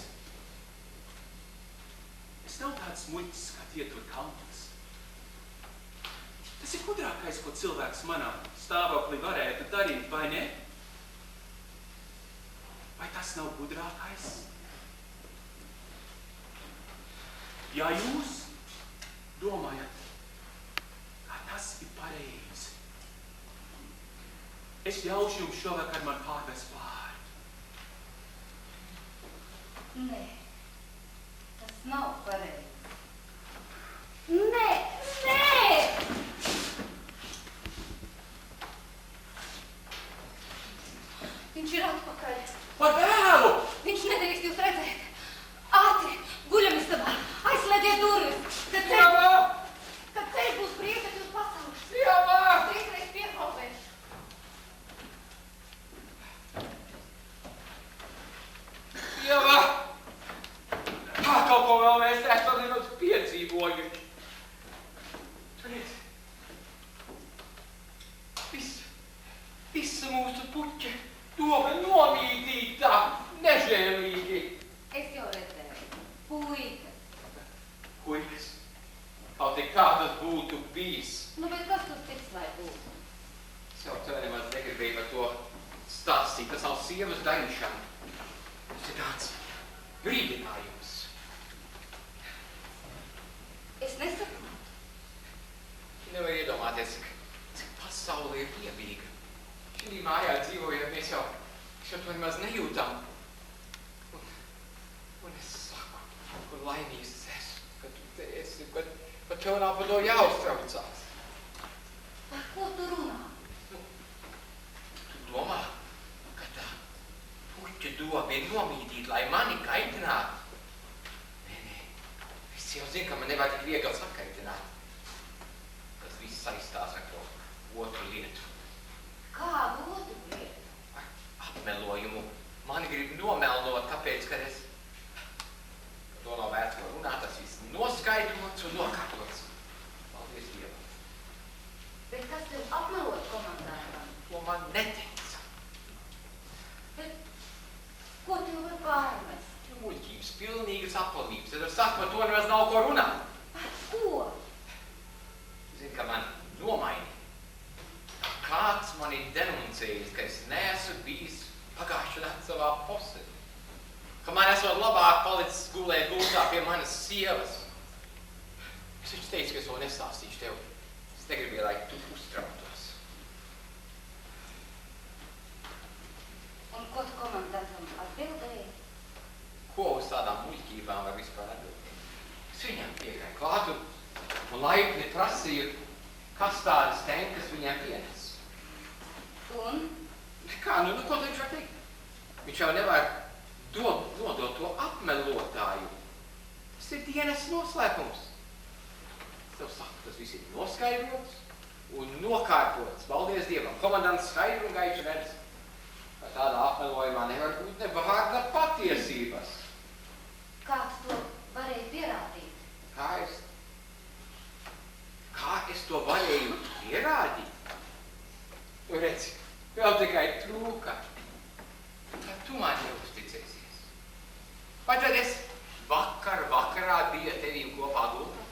Es nav tāds muļķis, kā tie tur kalnos. Tas ir gudrākais, ko cilvēks manā stāvoklī varētu darīt, vai ne? Vai tas nav gudrākais? Ja jūs domājat, ka tas ir pareizi, es ļaušu jums šovakar man pārvest pāri. Nē, tas nav pareizi. Nē, nē! Viņš ir atpakaļ. Par vēlu! Viņš nedrīkst jūs redzēt. Ātri, guļamistabā, aizslēdziet durvis. Kad ceļš būs brīvs, tad jūs pasaules. Sievā! Trīsreiz pieklaupēšu. Sievā! Kā kaut ko vēl mēs esam nedaudz piedzīvojuši. Turiet. Visa mūsu puķa doma nomītītā, nežēlīgi. Es jau redzēju. Puikas. Puikas, kaut tik kā tas būtu bijis. Nu, bet kas tur tiks, lai būtu? Es jau tā nemaz negribēju par to stāstīt, tas nav sievas darīšana. Tas ir tāds brīdinājums. Es nesaprotu. Nevar iedomāties, cik pasaule ir iebīga. Šī jau to nemaz nejūtam. Un es saku, kur laimīgs es esmu, ka tu te esi, bet tev nav par to jāuztraucās. Par ko tu runā? Tu domā, ka tā puķa doma ir nomīdīt, lai mani kaitinātu? Nē. Visi jau zina, ka man nevajag tik viegli sakaitināt. Tas viss saistās ar to otru lietu. Kādu otru lietu? Ar apmelojumu. Mani grib nomelnot, tāpēc, ka es to nav vērts ko runāt, tas viss noskaidrots un nokārtots. Paldies Dievam. Bet kas tev apmelot komandēram? To man neteica. Bet ko tev var pārmest? Muļķības, pilnīgas aplamības. Tad es saku, par to nemaz nav ko runāt. Par ko? Zini, ka man nomaini. Kāds man ir denuncējis, ka es neesmu bijis pagājušajā savā posē. Ka man esot labāk palicis gulēt gultā pie manas sievas. Es viņš teicu, ka es to nestāstīšu tev. Es negribēju, lai tu uztrautos. Un ko tu komandantam atbildēji? Ko uz tādām muļķībām var vispār atbildēt? Es viņam piegāju klātu un laipni prasīju, kas tādas tenkas viņam pienes. Un? Kā, nu ko viņš var teikt? Viņš jau nevar nodot to apmelotāju. Tas ir dienas noslēpums. Es tev saku, tas viss ir noskaidrots un nokārtots. Paldies Dievam. Komandants skaidru un gaišu redz, ka tādā apmelojumā nevar būt ne vārda patiesības. Kā tu to varēji pierādīt? Kā es to varēju pierādīt? Tu redzi, vēl tikai trūka. Tad tu man neuzticēsies. Vai tad es vakarā biju ar tevīm kopā gultā?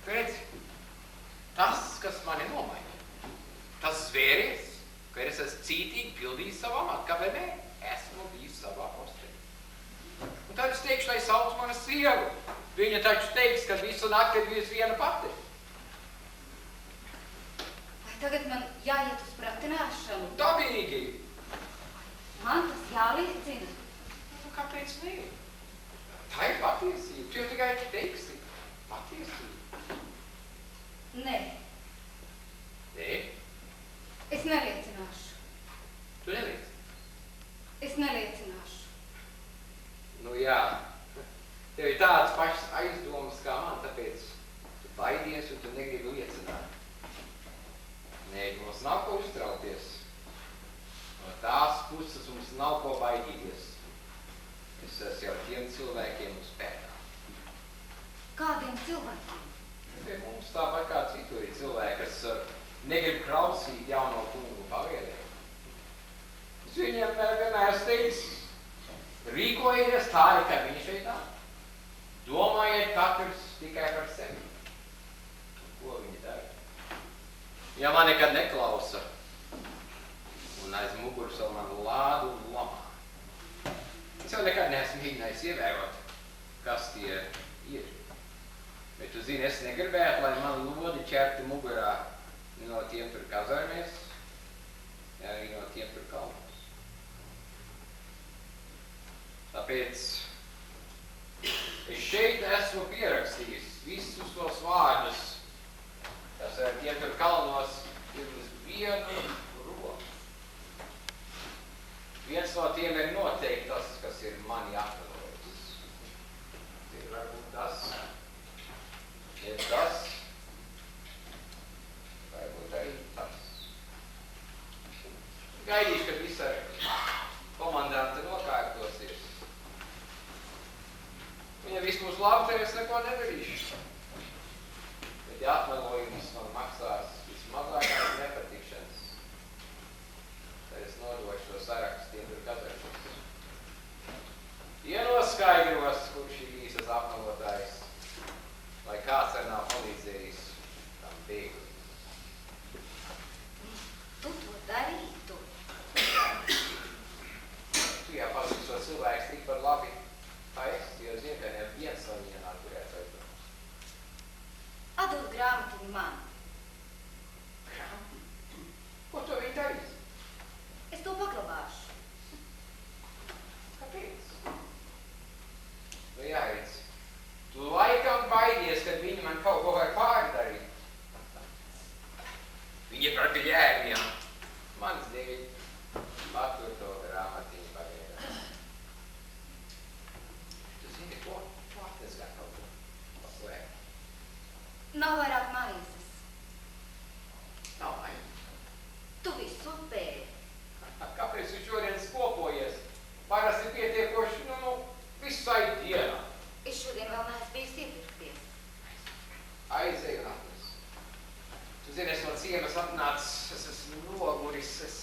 Tu redzi, tas, kas mani nomaina, tas zvēries, ka es esmu cītīgi pildījis savu amatu, kāpēc ne? Esmu bijis savā postē. Un tad es teikšu, lai sauc mana sievu. Viņa taču teiks, ka visu nakti ir bijusi viena pati. Vai tagad man jāiet uz praktināšanu? Dabīgi! Man tas jāliecina. Nu, kāpēc ne? Tā ir patiesība. Tu jau tikai teiksi. Patiesība. Nē, Nē, es neliecināšu. tu neliec. Es neliecināšu. Nu jā, tev ir tādas pašas aizdomas kā man, tāpēc tu baidies un tu negribi liecināt. Nē, mums nav ko uztraukties. No tās puses mums nav ko baidīties. Es esmu jau tiem cilvēkiem uz pēkā. Kādiem cilvēkiem? Pie mums tāpat kā citur ir cilvēki, kas negrib klausīt jauno kungu pavēlējumu. Es viņiem vienmēr teicu, rīkojieties tā, kā viņi šeit nāk. Domājiet katrs tikai par sevi. Ko viņi dara? Ja man nekad neklausa un aiz muguras vēl man lādu un lamā. Es jau nekad neesmu mēģinājis ievērot, kas tie ir. Bet tu zini, es negribētu, lai man lodi ķertu mugurā no tiem tur kazarmēs, ja arī no tiem tur kalnos. Tāpēc es šeit esmu pierakstījis visus tos vārdus, kas ar tiem tur kalnos ir uz vienu roku. Viens no tiem ir noteikti tas, kas ir mani apmelojis. Ir varbūt tas, ir tas, varbūt arī tas. Gaidīšu, kad visai komandanta nokārtosies. Viņa viss būs labi, tad es neko nedarīšu. Bet ja apmelojums man maksās vismazākās nepatikšanas, tad es nodošu šo sarakstu tiem tur kazaršos. Ienoskaidros, kurš ir īstas apmelotājs, lai kāds ar nav palīdzējis tam bēgli. Tu to darītu. Tu jāpazīst šo cilvēks tik par labi, kā es, jo zinu, ka neviens no viņiem nav turēts aizdomas. Atdod grāmatiņu man. Ko to viņi darīs? Es to paglabāšu. Nav vairāk maizes. Nav vajag. Tu visu pēdi. Kāpēc tu šodien spopojies? Parasti pietiekoši, visai dienā. Es šodien vēl neesmu bijusi iepirkties. Aizēju atnes. Tu zini, es no ciemas atnācis, es esmu noguris, es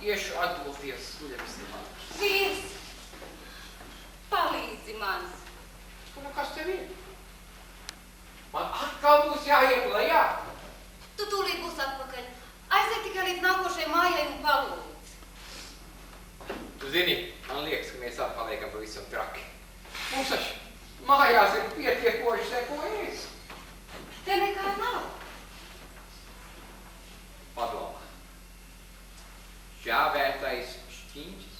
iešu atgulties guļamistabā. Vīrs! Palīdzi man! Kas tev ir? Man atkal būs jāiet lejā. Tu tūlīt būs atpakaļ. Aiziet tikai līdz nākošajai mājai un palūdz. Tu zini, man liekas, ka mēs atpaliekam pavisam traki. Mums taču mājās ir pietiekoši seko ēst. Te nekā nav. Padomā. Žāvētais šķiņķis,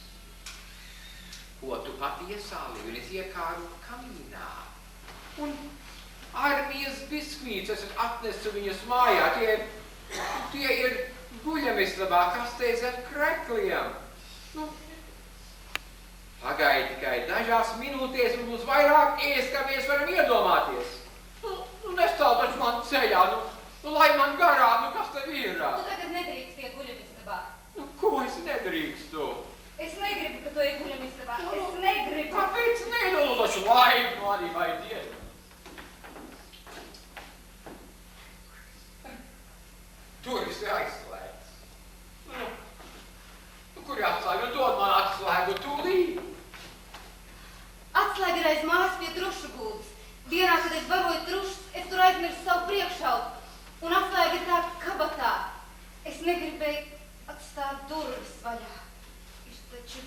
ko tu pat iesāli un es iekāru kamīnā. Un armijas biskvīts esat atnesu viņus mājā. Tie ir guļamistabā kastē zem krekliem. Pagaidi tikai dažās minūtēs un būs vairāk ēst, kā mēs varam iedomāties. Nestāv taču man ceļā, lai man garām, kas tev ir? Tu tagad nedrīkst iet guļamistabā. Ko es nedrīkstu? Es negribu, ka tu ej guļamistabā. Es negribu. Kāpēc nedodot laimi mani vai dienu? Durvis ir aizslēgts. Kur jāatslēg? Dod man atslēgu tūlīt. Atslēga ir aiz mājas pie trušu būdas. Dienā, kad es baroju trušas, es tur aizmirsu savu priekšautu. Un atslēga ir tā kabatā. Es negribēju atstāt durvis vaļā. Ir taču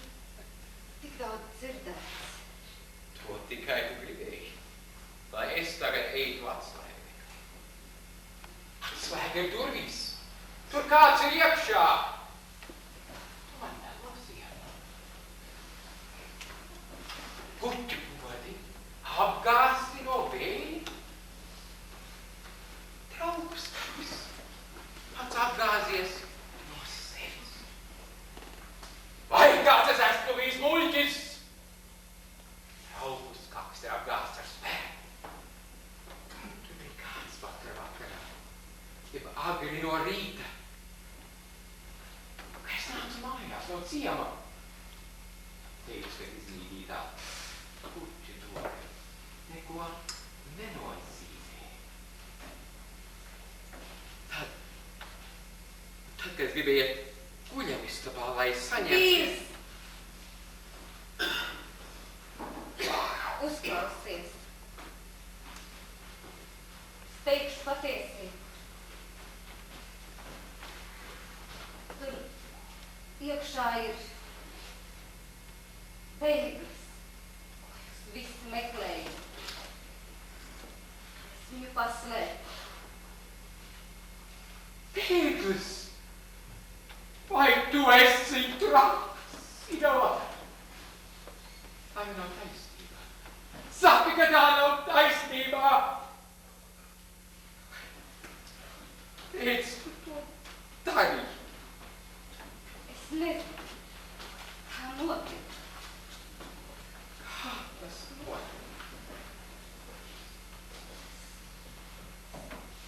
tik daudz dzirdēts. To tikai tu gribēji, lai es tagad eitu atslēgu. Slēga ir durvis. Tur kāds ir iekšā. Tu man nelasiet. Puķi podi, apgāsti no vēja. Traukstams, pats apgāzies no sevis. Vai kāds es esmu bijis muļķis? Traukus kāks ir apgāsts ar spēku. Tu biji kāds vakarā, jeb agri no rīta. Es nācu mājās no ciema. Teicu, ka iznīdītā puķi dori neko nenozīmē. Tad, kad gribēju iet guļamistabā, lai saņemtu... Vīrs! Uzklausies. Es teikšu patiesību. Tur iekšā ir bēglis, ko jūs visi meklējat. Es viņu paslēpu. Bēglis! Vai tu esi traks, ieva? Tā jau nav taisnība. Saki, ka tā nav taisnība! Teic, tu to dari. Es nezinu, kā notiek. Kā tas notiek?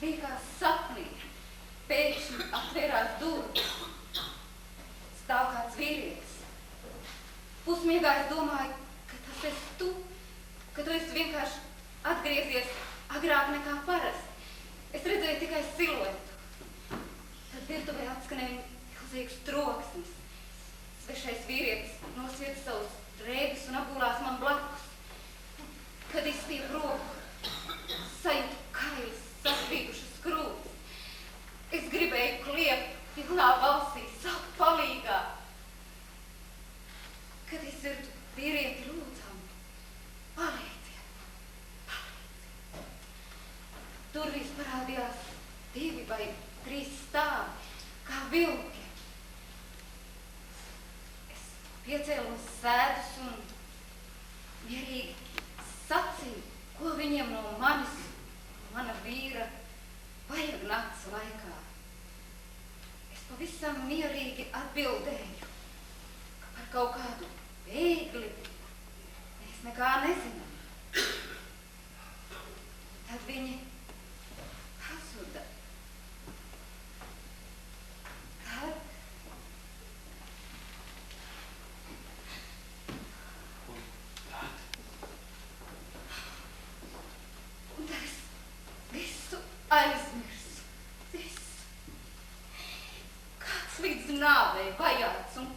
Bija kā sapnī. Pēkšņi atvērās durvis. Stāv kāds vīrietis. Pusmiegā es domāju, ka tas esi tu, ka tu esi vienkārši atgriezies agrāk nekā parasti. Es redzēju tikai siluetu. Tad virtuvē atskanēja milzīgs troksnis. Svešais vīrietis nosvieda savus drēbes un apgulās man blakus. Kad izstiepu roku, sajūtu kailas, saspīdušas krūtis. Es gribēju kliept pilnā balsī, savu palīgā. Kad es dzirdu vīrieti lūdzam, palīdziet, palīdziet. Durvīs parādījās 2 vai 3 stāvi, kā vilki. Es piecēlu uz sēdus un mierīgi sacīju, ko viņiem no manis, mana vīra, vajag nakts laikā. Es pavisam mierīgi atbildēju, ka par kaut kādu bēgli mēs nekā nezinām. Tad viņi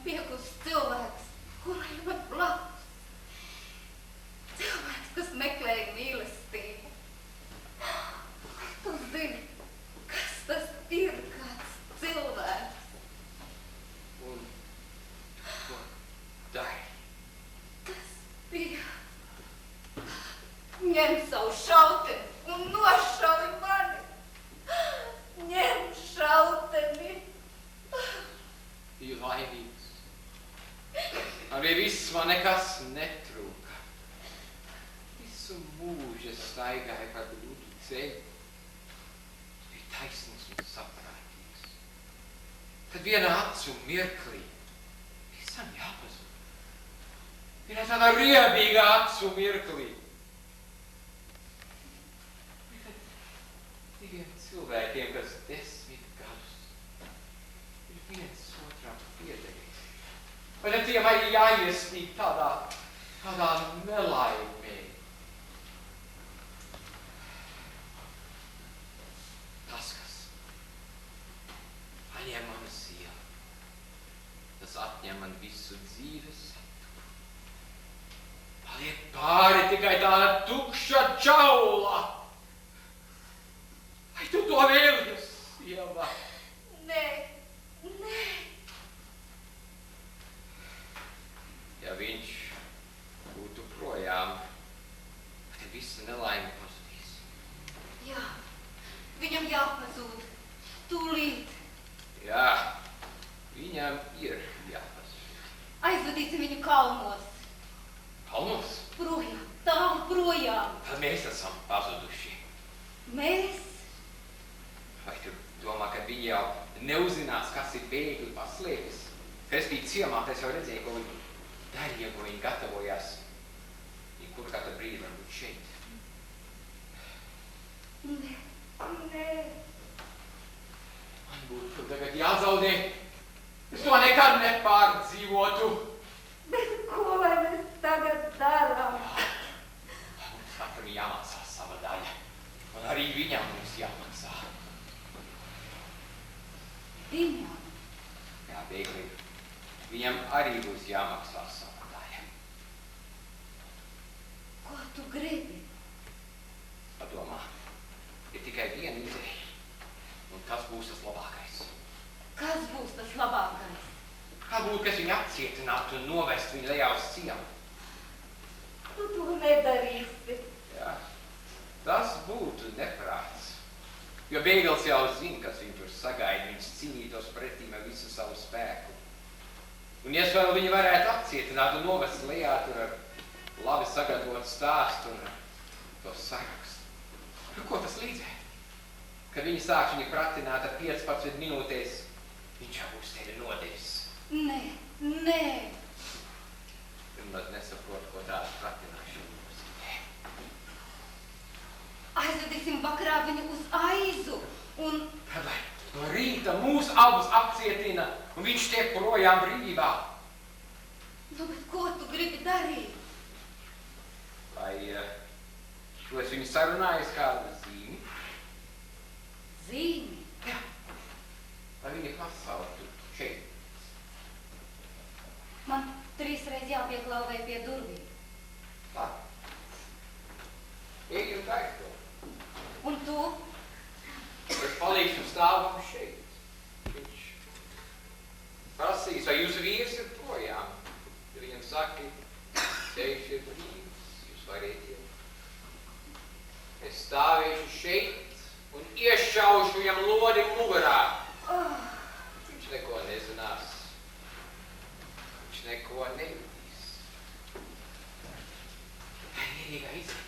spiegus cilvēks, kura ir man blakus. Cilvēks, kas meklēja mīlestību. Tu zini, kas tas ir, kāds cilvēks. Un ko dari? Tas bija. Ņem savu šauteni un nošauj mani. Ņem šauteni. Biju laimīgs. Man bija viss, man nekas netrūka. Visu mūžu es staigāju pa grūtu ceļu. Biju taisnīgs un saprātīgs. Tad vienā acu mirklī visam jāpazūd. Vienā tādā riebīgā acu mirklī. Diviem cilvēkiem, kas 10 gadus ir viens otram piederīgs. Vai ne tiem arī jāiesnīk tādā nelaimē? Tas, kas paņem manu sielu, tas atņem man visu dzīves saturu. Paliek pāri tikai tāda tukša čaula. Vai tu to vēlies, sieva? Nē, nē. Ja viņš būtu projām, tad visa nelaime pazudīs. Jā, viņam jāpazūd. Tūlīt. Jā, viņam ir jāpazūd. Aizvedīsim viņu kalnos. Kalnos? Projām, tālu projām. Tad mēs esam pazuduši. Mēs? Vai tu domā, ka viņi jau neuzinās, kas ir bēgļu paslēpis? Kad es biju ciemā, tad es jau redzēju, ko viņi darīja, ko viņi gatavojās. Viņi kur katru brīdi var būt šeit. Nē, nē. Man būtu tagad jāzaudē. Es to nekad nepārdzīvotu. Bet ko lai mēs tagad darām? Mums katram jāmaksā sava daļa. Un arī viņam mums jāmaksā. Viņam? Jā, bēgli. Viņam arī būs jāmaksā sava daļa. Ko tu gribi? Padomā, ir tikai viena ideja. Un tas būs tas labākais. Kas būs tas labākais? Kā būtu, kas viņu apcietinātu un novest viņu lejā uz ciemu? Tu to nedarīsi. Jā, tas būtu neprāts. Jo bēglis jau zina, kas viņu tur sagaida. Viņš cīnītos pretīm ar visu savu spēku. Un ja vēl viņu varētu apcietināt un novest lejā tur ar labi sagatavotu stāstu un to sarakstu. Ko tas līdzē? Kad viņi sāks viņu pratināt ar 15 minūtēs, viņš jau būs tevi nodevis. Nē, nē. Pirmāt nesaprotu, ko tāda pratināšana nozīmē. Aizvedīsim vakarā viņu uz aizu un... Tad, lai no rīta mūs abus apcietina un viņš tiek projām brīvībā. Nu, bet ko tu gribi darīt? Vai tu esi viņu sarunājis kādu zīmi? Zīmi? Jā. Vai viņi pasautu šeit? Man 3 reiz jāpieklauvē pie durvīm. Tā. Ej un dari to. Un tu? Es palīkšu stāvam šeit. Viņš prasīs, vai jūsu vīrs ir projām. Ja viņam saki, ceļš ir brīvs, jūs variet iet. Es stāvēšu šeit un iešaušu viņam lodi mugurā. Viņš neko nezinās. Viņš neko nejūtīs. Tā ir vienīgā izēja.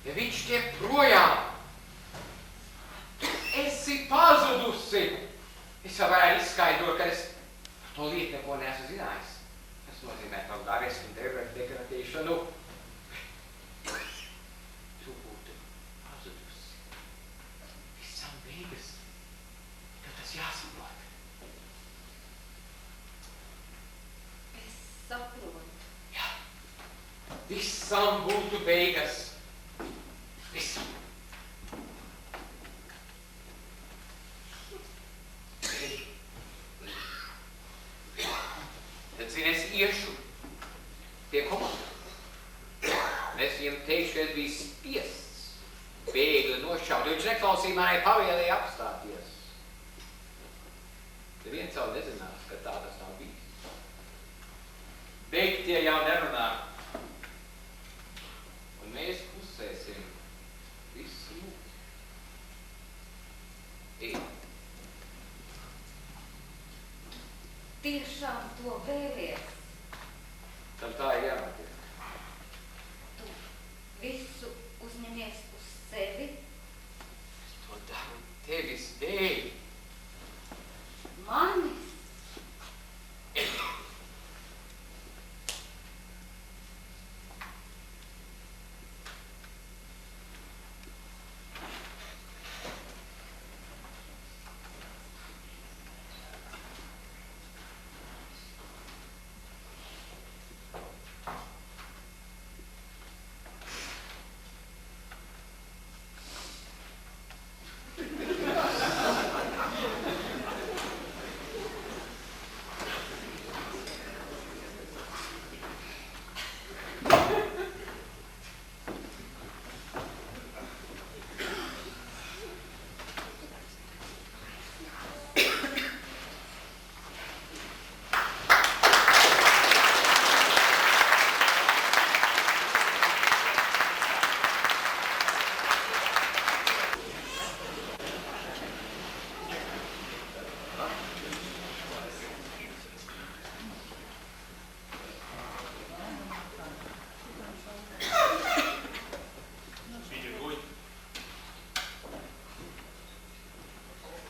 Ja viņš tiek projām, esi pazudusi. Es jau varētu izskaidrot, ka es par to lietu neko neesmu zinājis. Tas nozīmē tavu arestu un degradēšanu. Tu būtu pazudusi. Visam beigas. Tev tas jāsaprot. Es saprotu. Jā. Visam būtu beigas. Visam. es viņam teikšu, ka es biju spiests bēgli nošaut, jo viņš neklausīja manai pavēlei apstāties. Neviens jau nezinās, ka tā tas nav bijis. Beigt tie jau nerunā. Un mēs klusēsim visu mūžu. Ej. Tiešām to vēlies. Tam tā ir jānotiek. Tu visu uzņemies uz sevi. Es to daru tevis dēļ. Manis.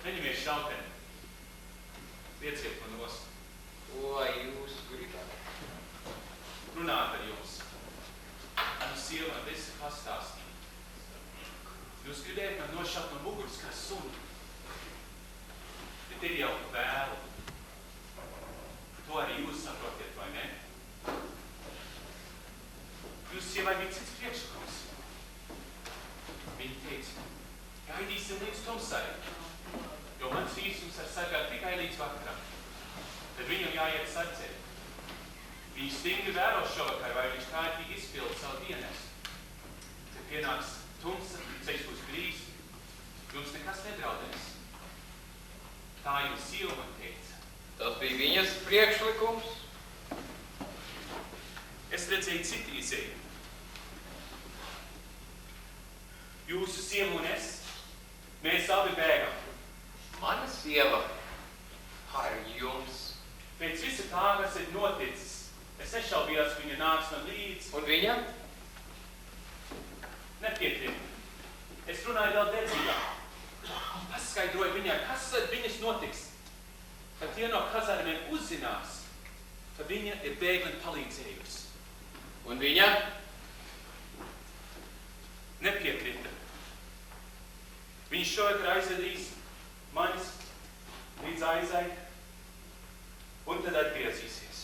Neņemies šauteni. Lieciet man nost. Ko jūs gribat? Runāt ar jums. Manu sieva visu pastāstīja. Jūs gribējat man nošaut no muguras kā suni. Bet ir jau vēlu. To arī jūs saprotiet, vai ne? Jūs sievai bija cits priekšlikums. Viņa teica, gaidīsim līdz tumsai. Jo mans vīrs jums var sargāt tikai līdz vakaram. Tad viņam jāiet sardzē. Viņš stingri vēros šovakar, vai viņš kārtīgi izpilda savu dienestu. Tad pienāks tumsa, ceļš būs grīz, jums nekas nedraudēs. Tā jums sieva man teica. Tas bija viņas priekšlikums. Es redzēju citu izēju. Jūsu sieva un es, mēs abi bēgam. Mana sieva ar jums. Pēc visa tā, kas ir noticis, es nešaubījos, ka viņa nāks man līdz. Un viņa? Nepiekrīt. Es runāju vēl dedzīgāk. Paskaidroju viņai, kas ar viņas notiks. Kad tie no kazarmiem uzzinās, ka viņa ir bēglim palīdzējusi. Un viņa? Nepiekrita. Viņš šovakar aizvedīs manis līdz aizai un tad atgriezīsies.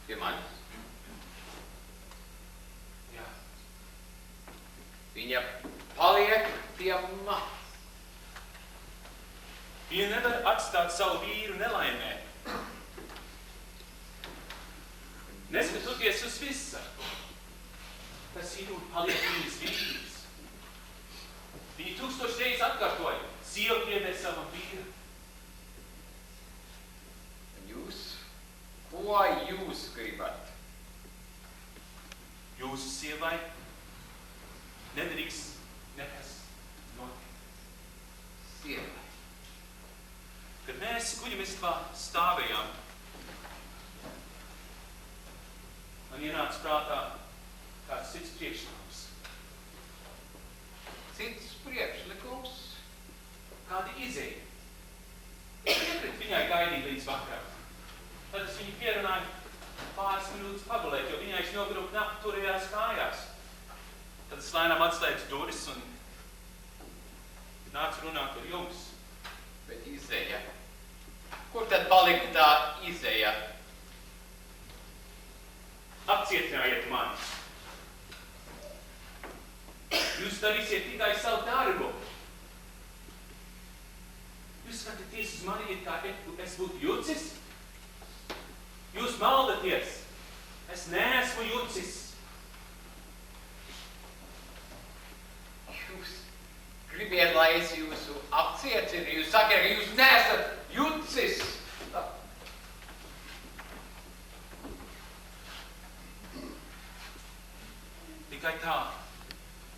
Pie manis? Jā. Viņa paliek pie manis. Viņa nevar atstāt savu vīru nelaimē. Neskatoties uz visu, tas ir un paliek viņas vīrs. Viņi 1000 reizes atkārtoja, sieva pieder savam vīram. Jūs? Ko jūs gribat? Jūsu sievai nedrīkst nekas notikt. Sievai. Kad mēs kuģimistvā stāvējām, man ienāca prātā kāds cits priekšlikums. Cits priekšlikums? Kāda izēja. Es nepret viņai gaidīju līdz vakaram. Tad es viņu pierunāju pāris minūtes pagulēt, jo viņai es nogrupu nakti turējās kājās. Tad es lēnām atslēdzu durvis un nācu runāt ar jums. Bet izēja. Kur tad palika tā izēja? Apcietinājiet mani. Jūs darīsiet tikai savu darbu. Jūs skatāties uz mani, kā es būtu jucis? Jūs maldaties. Es neesmu jucis. lai es jūsu apcietinu. Jūs sakat, ka jūs neesat jucis. Tikai tā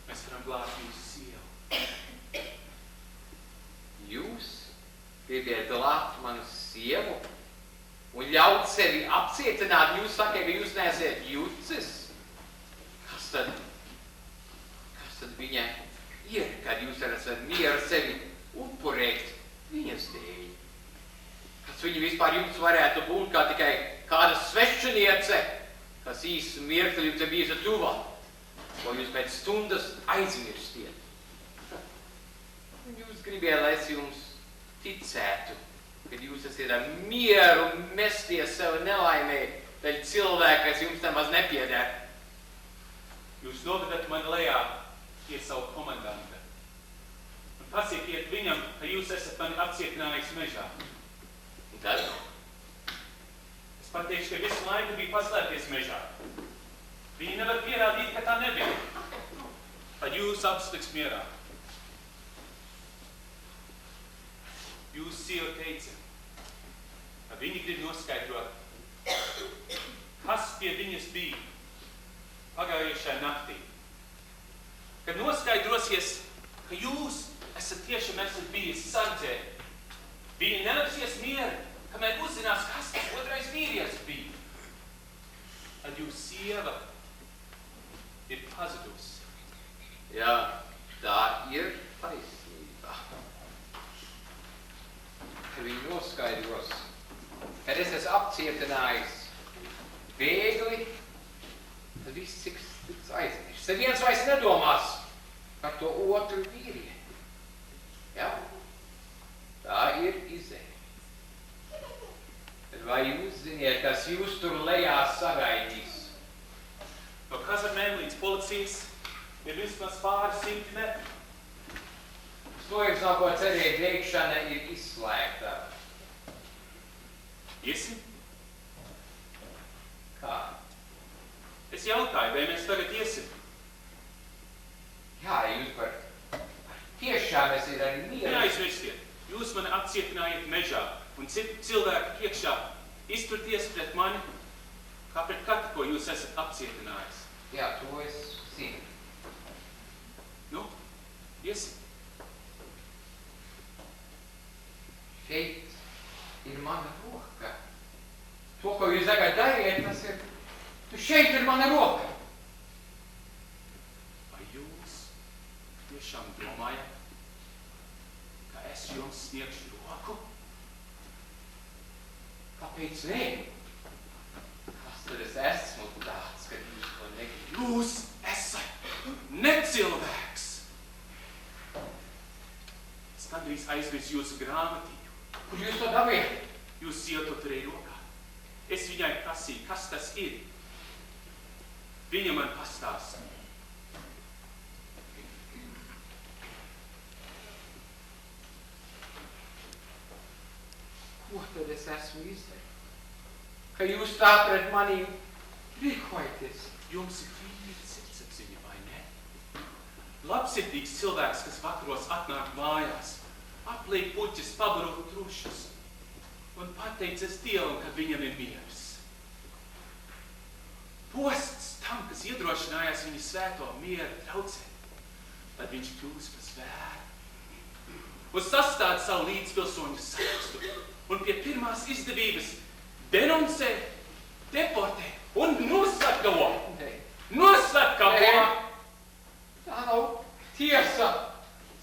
mēs varam glābt jūsu sievu. Jūs gribiet glābt manu sievu un ļaut sevi apcietināt? Jūs sakat, ka jūs neesat jucis. Kas tad viņa ir, kad jūs esat mieru sevi upurēt viņas dēļ? Kas viņa vispār jums varētu būt kā tikai kāda svešiniece, kas īsu mirkli jums ir bijusi tuva, ko jūs pēc stundas aizmirstiet? Jūs gribiet, lai es jums ticētu, kad jūs esat ar mieru mesties sev nelaimē dēļ cilvēka, kas jums nemaz nepieder. Jūs novedat mani lejā pie savu komandanta un pasiekiet viņam, ka jūs esat mani apcietinājis mežā. Un tad? Es pateikšu, ka visu laiku bija paslēpties mežā. Viņi nevar pierādīt, ka tā nebija. Tad jūs abas liks mierā. Jūs sieva teica, ka viņi grib noskaidrot, kas pie viņas bija pagājušajā naktī. Kad noskaidrosies, ka jūs tiešām esat bijis sardzē, viņi nelapsies mieru, kamēr uzzinās, kas tas otrais vīrietis bija. Tad jūs sieva ir pazudusi. Jā, tā ir taisnība. Kad viņi noskaidros, kad es esmu apcietinājis bēgli, tad viss tiks aizmirsts. Tad viens vairs nedomās par to otru vīrieti. Jā? Tā ir izeja. Tad vai jūs ziniet, kas jūs tur lejā sagaidīs? No kazarmēm līdz policijas ir vismaz pāris 100 metri. To jums nav ko cerēt, veikšana ir izslēgta. Iesim? Kā? Es jautāju, vai mēs tagad iesim? Jā, jūs par tiešām esat ar mieru. Neaizmirstiet, jūs mani apcietinājāt mežā un cilvēki iekšā izturties pret mani, kā pret katru, ko jūs esat apcietinājis. Jā, to es zinu. Nu, iesim. Šeit ir mana roka. To, ko jūs tagad dariet, tas ir... Šeit ir mana roka. Vai jūs tiešām domājat, ka es jums sniegšu roku? Kāpēc ne? Kas tad es esmu tāds, kad jūs to negribat? Jūs esat necilvēks! Es gandrīz aizmirsu jūsu grāmatīju. Kur jūs to dabījat? Jūs sieva to turēja rokā. Es viņai prasīju, kas tas ir. Viņa man pastāstīja. Ko tad es esmu izdarījis? Ka jūs tā pret manī rīkojaties? Jums ir brīvīga sirdsapziņa, vai ne? Labsirdīgs cilvēks, kas vakaros atnāk mājās, apliek puķis, pabaro trušas un pateicas Dievam, ka viņam ir miers. Posts tam, kas iedrošinājās viņa svēto mieru traucēt, tad viņš kļūs par zvēru un sastāda savu līdzpilsoņu sarakstu un pie pirmās izdevības denoncē, deportē un noslepkavo. Noslepkavo! Tā nav tiesa.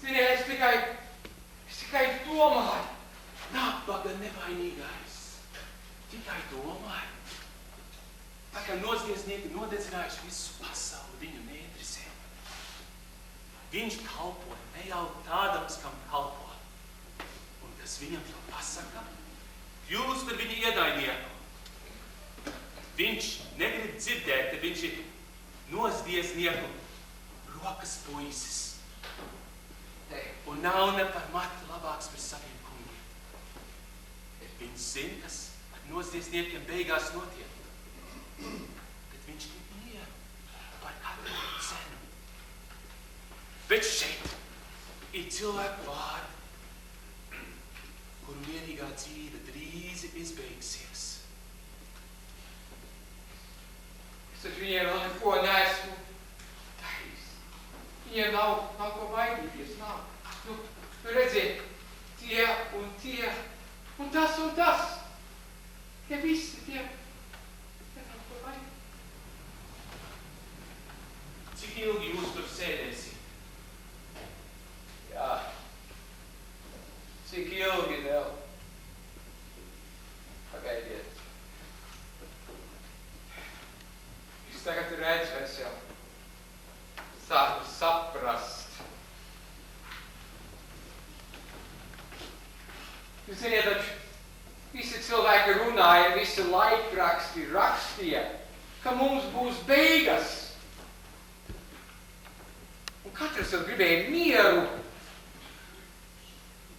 Ziniet, es tikai domāju. Nabaga nevainīgais. Tikai domāju. Tā kā noziedznieki nodedzinājuši visu pasauli, viņu neinteresē. Viņš kalpo ne jau tādam, kam kalpo. Un kas viņam to pasaka, kļūst par viņu ienaidnieku. Viņš negrib dzirdēt, ka viņš ir noziedznieku rokas puisis. Un nav ne par matu labāks par saviem kungiem. Viņš zina, kas ar noziedzniekiem beigās notiek. Bet viņš grib mieru par katru cenu. Bet šeit ir cilvēku vārdu, kuru vienīgā dzīve drīzi izbeigsies. Es taču viņiem vēl neko neesmu darījis. Viņiem nav ko baidīties, nav. Nu, redziet, tie un tas. Tie visi, tie nav ko baidīties. Cik ilgi jūs tur sēdēsiet? Jā. Cik ilgi vēl? Pagaidiet. Es tagad redzu, es jau sāku saprast. Jūs ziniet, taču visi cilvēki runāja, visi laikraksti rakstīja, ka mums būs beigas. Un katrs jau gribēja mieru.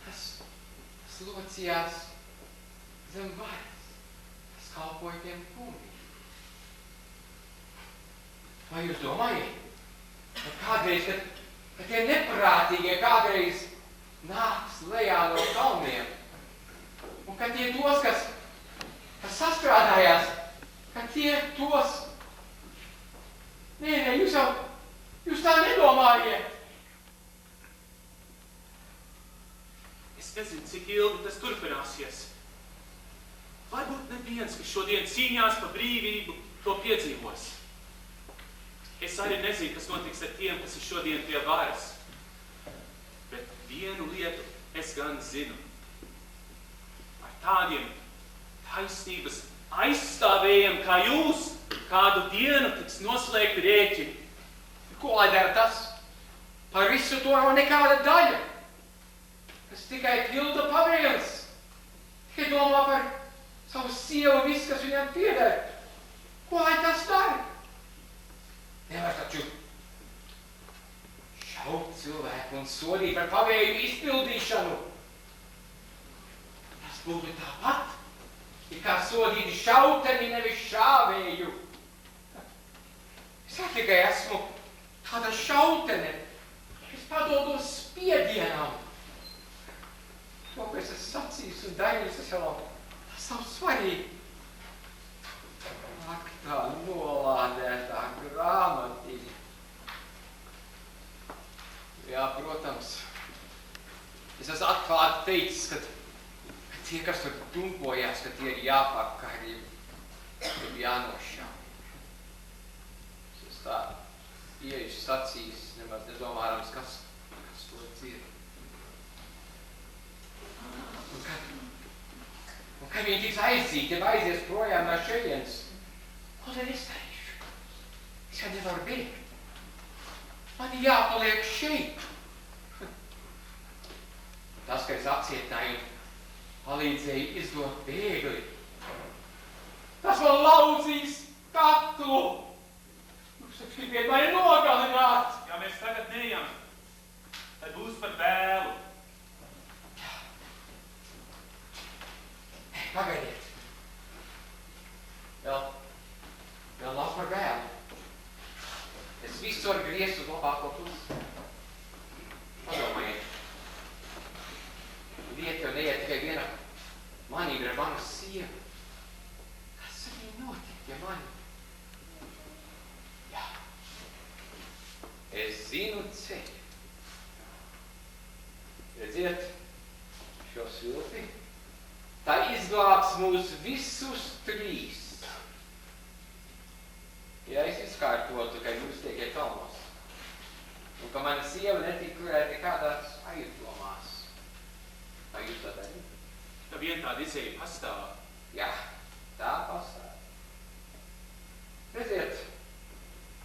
Tas locījās zem varas. Tas kalpoja tiem kungiem. Vai jūs domājat, ka kādreiz, kad tie neprātīgie kādreiz nāks lejā no kalniem, un kad tie tos, kas sastrādājās, kad tie tos... Nē, jūs tā nedomājiet. Es nezinu, cik ilgi tas turpināsies. Varbūt neviens, kas šodien cīņās par brīvību, to piedzīvos. Es arī nezinu, kas notiks ar tiem, kas ir šodien pie varas. Bet vienu lietu es gan zinu. Ar tādiem taisnības aizstāvējiem kā jūs, kādu dienu tiks noslēgti rēķini. Ko lai dara tas? Par visu to nav nekāda daļa, kas tikai pilda pavēles. Tikai domā par savu sievu, visu, kas viņam pieder. Ko lai tas dara? Nevar taču šaut cilvēku un sodīt par pavēļu izpildīšanu. Tas būtu tāpat, kā sodīt šauteni, nevis šāvēju. Es tikai esmu tāda šautene, es padodos spiedienam. To, ko es esmu sacījis un darījis, tas jau tas nav svarīgi. Ak, tā nolādētā grāmatiņa. Jā, protams, es esmu atklāti teicis, ka tie, kas tur dumpojās, ka tie ir jāpakari, ir jānošķauj. Es tā ieejuši sacījis, nemaz nedomājams, kas to dzird. Un kad viņi tiks aizdzīti, ja aizies projām no šejienes, ko tad es darīšu? Es jau nevaru bēgt. Man ir jāpaliek šeit. Tas, ka es apcietināju un palīdzēju izdot bēgli, tas man lauzīs kaklu. Jūs taču gribiet mani nogalināt. Ja mēs tagad neejam, tad būs par vēlu. Pagaidiet. Vēl nav par vēlu. Es visu varu griezt uz labāko pusi. Padomājiet. Lieta jau neiet tikai viena manība ar manu sievu. Kas ar viņu notikt, ja mani? Jā. Es zinu ceļu. Redziet, šo svilpi? Tā izglābs mūs visus trīs. Ja es izkārtotu, ka jūs tiekiet kalnos, un ka mana sieva netika turēt nekādās aizdomās. Vai jūs tā darīt? Tā vien tāda izēja pastāv. Jā, tā pastāv. Redziet,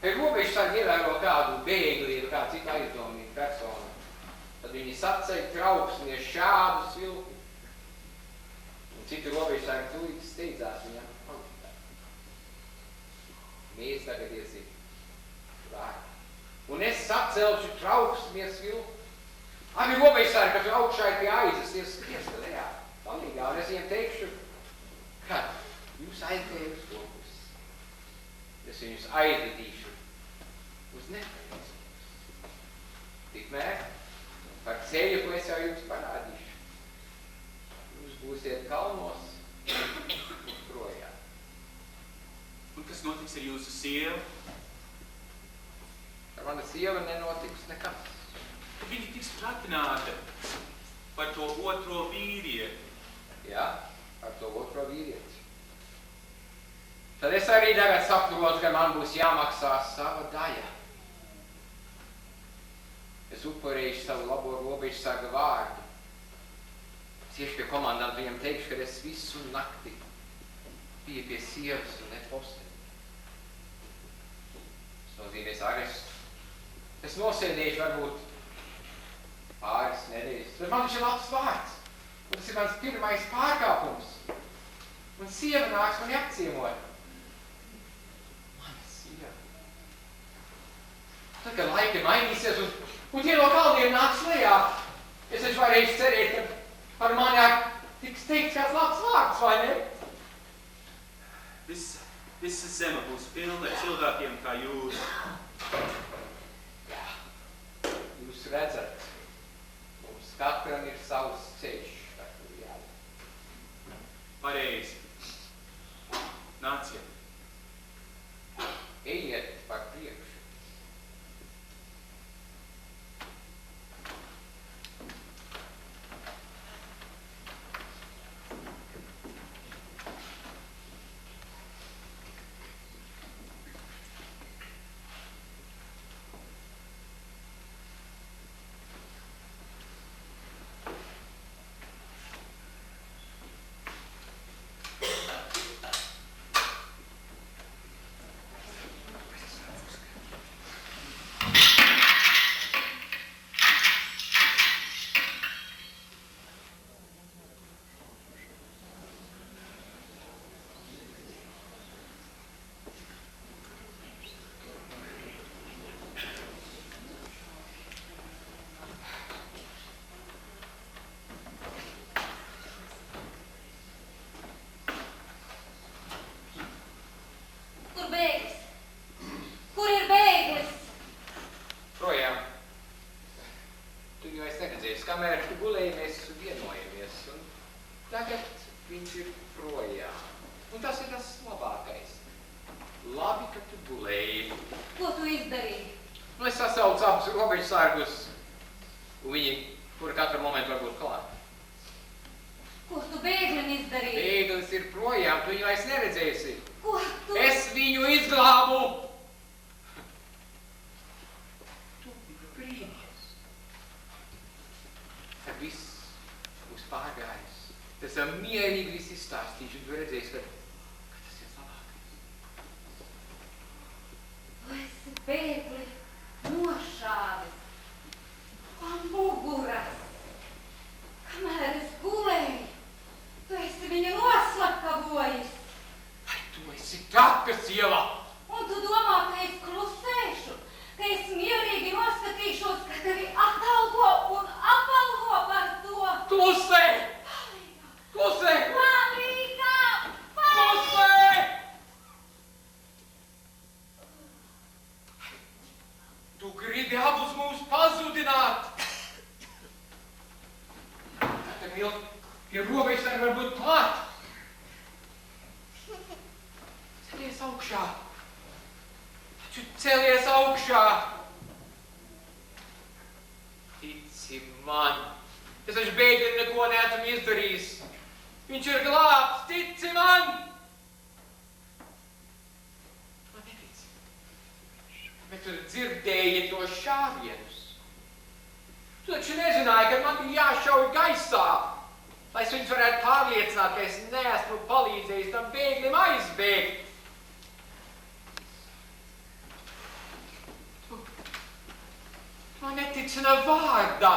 kad robežsargi ievēro kādu bēgli, ir kādu citu aizdomīgu personu, tad viņi saceļ trauksmies šādu svilpi. Un citu robežsargi tūlīt steidzās viņam palīdzēt. Mēs tagad iesim vārdu. Un es sacelšu trauksmies svilpi. Abi robežsargi, kas augšā ir pie aizas, tie skries lejā, palīgā. Un es viņiem teikšu, ka jūs aizgājiet uz to pusi. Es viņus aizvedīšu uz nepareizo. Tikmēr par ceļu ar jūsu sievu? Ar mana sieva nenotiks nekas. Viņa tiks pratināta par to otro vīrieti. Jā, ar to otro vīrieti. Tad es arī tagad saprotu, ka man būs jāmaksā sava daļa. Es upurējuši savu labo robežsarga vārdu. Cieši pie komandantu viņam teikšu, ka es visu nakti biju pie sievas un ne posteni. Tas nozīmēs arestu. Es nosēdēšu varbūt pāris nedēļas. Bet man viņš ir labs vārds. Un tas ir mans pirmais pārkāpums. Un sieva nāks mani apciemot. Mana sieva. Tad, kad laiki mainīsies un tie no kaldiem nāks lejā, es taču varēšu cerēt, ka par mani tiks teikts kāds labs vārds, vai ne? Visa zeme būs pilna ar cilvēkiem kā jūs. Jā, jūs redzat, mums katram ir savs ceļš, ar kuru jāiet. Pareizi. Nāciet. Ejiet par priekšu. Kur ir bēglis? Projām. Tu jau es neredzēju, kamēr tu gulēji, mēs vienojamies. Un tagad viņš ir projām. Un tas ir tas labākais. Labi, ka tu gulēji. Ko tu izdarīji? Nu, es sasaucu abus robežsargus, un viņi, kuri katru momentu var būt klāt. Ko tu bēglim izdarīji? Bēglis ir projām, tu viņu vairs neredzēsi. Ko tu? Es viņu izglābu! Tu brīnies. Tad viss būs pārgājis. Tas mierīgi viss izstāstīšu, un tu redzēsi, ka tas ir labākais. Tu esi bēgli nošāvis. Pa muguras. Kamēr es gulēju, tu esi viņu noslapkavojis. Vai tu esi traka sieva? Un tu domā, ka es klusēšu, ka es mierīgi noskatīšos, ka tevi atalgo un apalgo par to. Klusē! Palīgā! Klusē! Palīgā! Klusē! Tu gribi abus mūs pazudināt! Tad vēl pie robežsargi var būt klāt! Celies augšā! Taču celies augšā! Tici man! Es taču bēgļiem neko neesmu izdarījis! Viņš ir glābts! Tici man! Man netici. Bet tu dzirdēji to šāvienus. Tu taču nezināji, ka man bija jāšauj gaisā, lai es viņus varētu pārliecināt, ka es neesmu palīdzējis tam bēglim aizbēgt. Tu man netici ne vārda.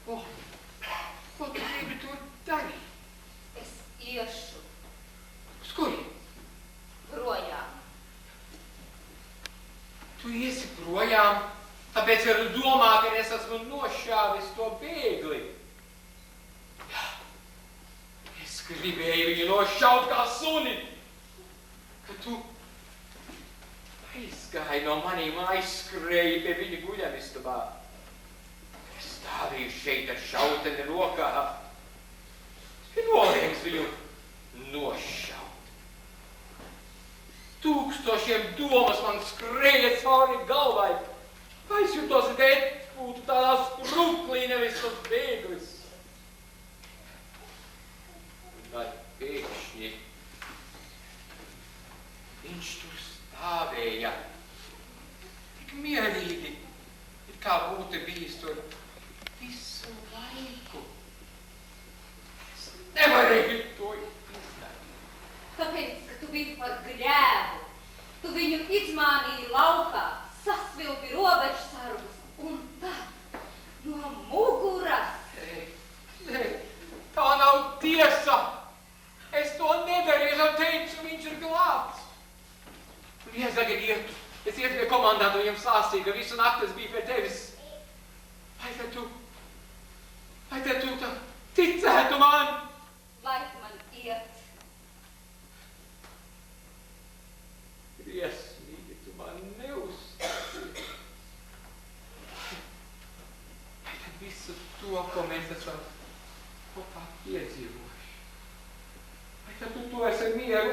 Ko tu gribi tur darīt? Es iešu Uz kurien? projām. Tu iesi projām, tāpēc, ka tu domā, ka es esmu nošāvis to bēgli. Jā, es gribēju viņu nošaut kā suni, ka tu aizgāji no manīm, aizskrēji pie viņa guļamistabā. Es stāvīju šeit ar šauteni rokā. Es biju nolēmis viņu nošaut. Tūkstošiem domas man skrēja cauri galvai. Vai es jutos, ka es būtu tādā skruklī, nevis tas bēglis? Tad pēkšņi viņš tur stāvēja. Tik mierīgi, it kā būtu bijis tur visu laiku. Es nevarēju to izdarīt. Tāpēc, ka tu biji par grēvu. Tu viņu izmānīji laukā, sasvilpi robežsargus un tad no muguras. Tā nav tiesa. Es to nedarīju, es teicu, viņš ir glābts. Un ja es tagad ietu, es ietu pie komandantu, viņam stāstīju, ka visu nakti es biju pie tevis. Vai tad tu tā ticētu man? Laik man iet. Briesmīgi, tu man neuzstāsi. Vai tad visu to, ko mēs esam kopā piedzīvojuši? Vai tad tu to esi mieru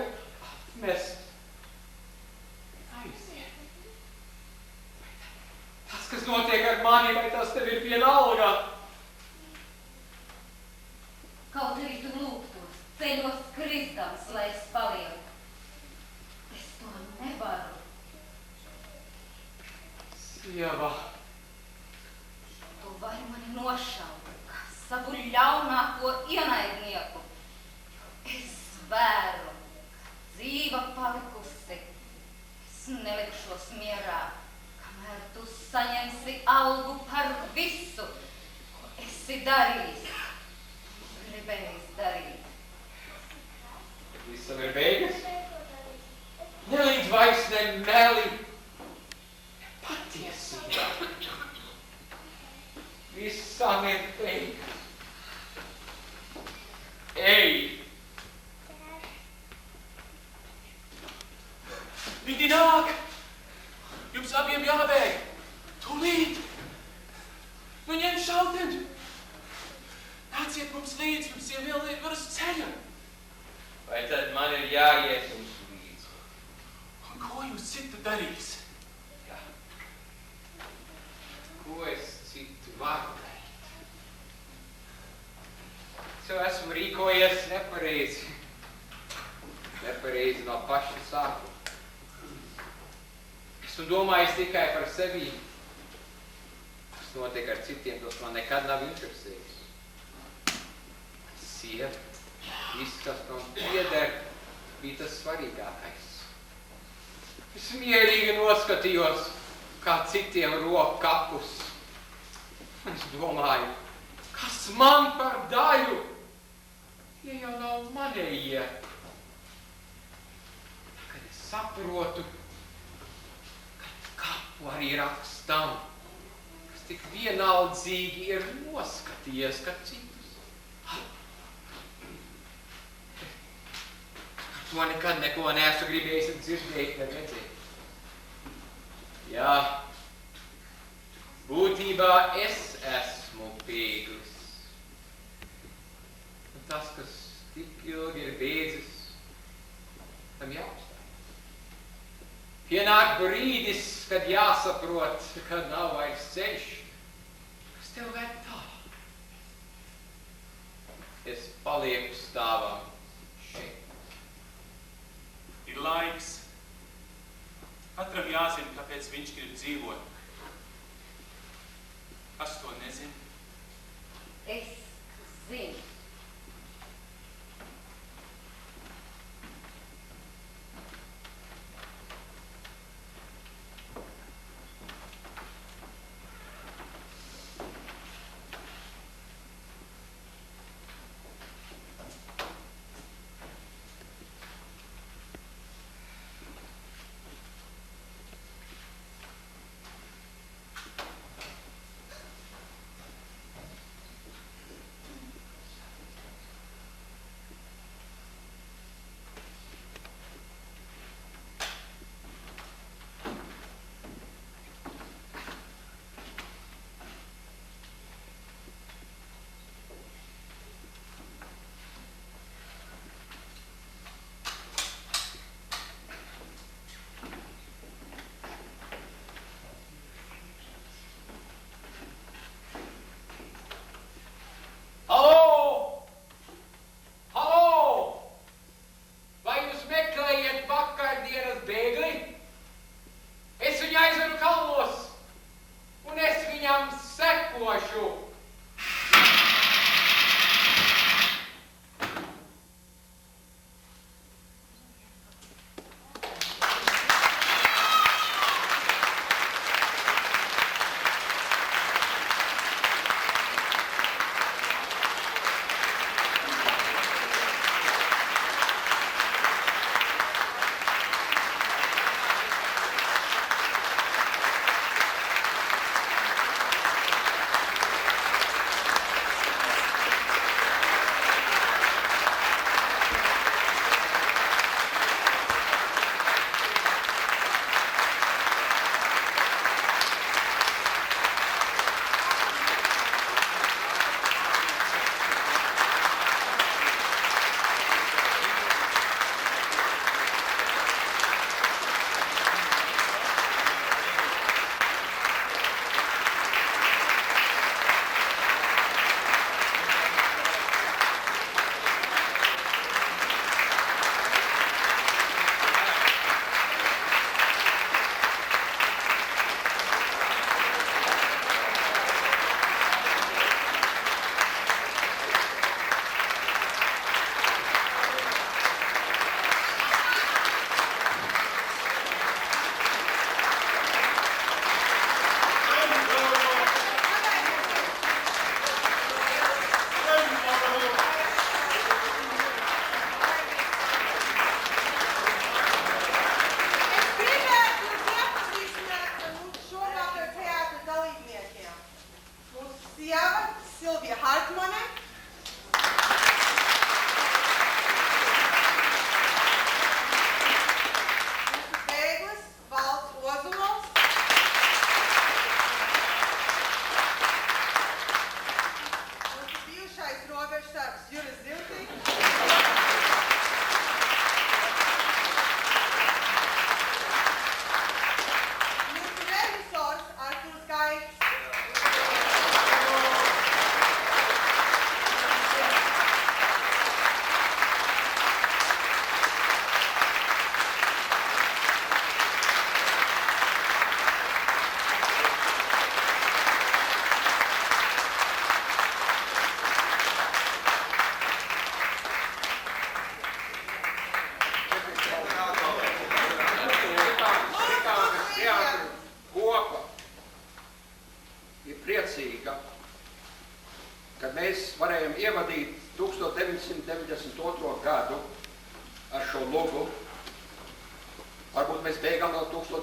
atmest? Aiziet. Vai tas, kas notiek ar mani, vai tas tev ir vienalga? Kaut arī tu lūgtos, ceļos kristams, lai es palieku. Es to nevaru. Sieva, Tu vari mani nošaut, kā savu ļaunāko ienaidnieku. Es vēru, ka dzīva palikusi. Es nelikšos mierā, kamēr tu saņemsi algu par visu, ko esi darījis. Gribējis darīt. visam ir beigas. Nelīdz vairs ne meli, ne patiesībā. Visam ir beigas. Ej! Viņi nāk! Jums abiem jābēg! Tūlīt! Nu ņem šauteni! Nāciet mums līdzi, jums jau vēl ir uz ceļa! Vai tad man ir jāiet jums līdzi? Un ko jūs citu darīs? Jā. Ko es citu varu darīt? Es jau esmu rīkojies nepareizi. Nepareizi no paša sākuma. Esmu domājis tikai par sevi. Kas notiek ar citiem, tas man nekad nav interesējis. Sieva, viss, kas man pieder, bija tas svarīgākais. Es mierīgi noskatījos, kā citiem rok kapus. Es domāju, kas man par daļu? Tie jau nav manējie. Tagad es saprotu, ka kapu arī rakstam, kas tik vienaldzīgi ir noskatījies, ka citus. To nekad neko neesmu gribējis un dzirdēt, redzēt. Jā, būtībā es esmu bēglis. Un tas, kas tik ilgi ir bēdzis, tam jāuzstāj. Pienāk brīdis, kad jāsaprot, kad nav vairs ceļš, kas tev ved tālāk. Es palieku stāvam šeit. Ir laiks. Katram jāzina, kāpēc viņš grib dzīvot. Kas to nezina? Es zinu.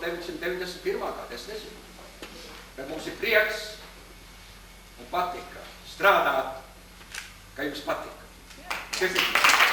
tev pirmā es nezinu. Bet mums ir prieks un patika strādāt, ka jums patika. Kas ir?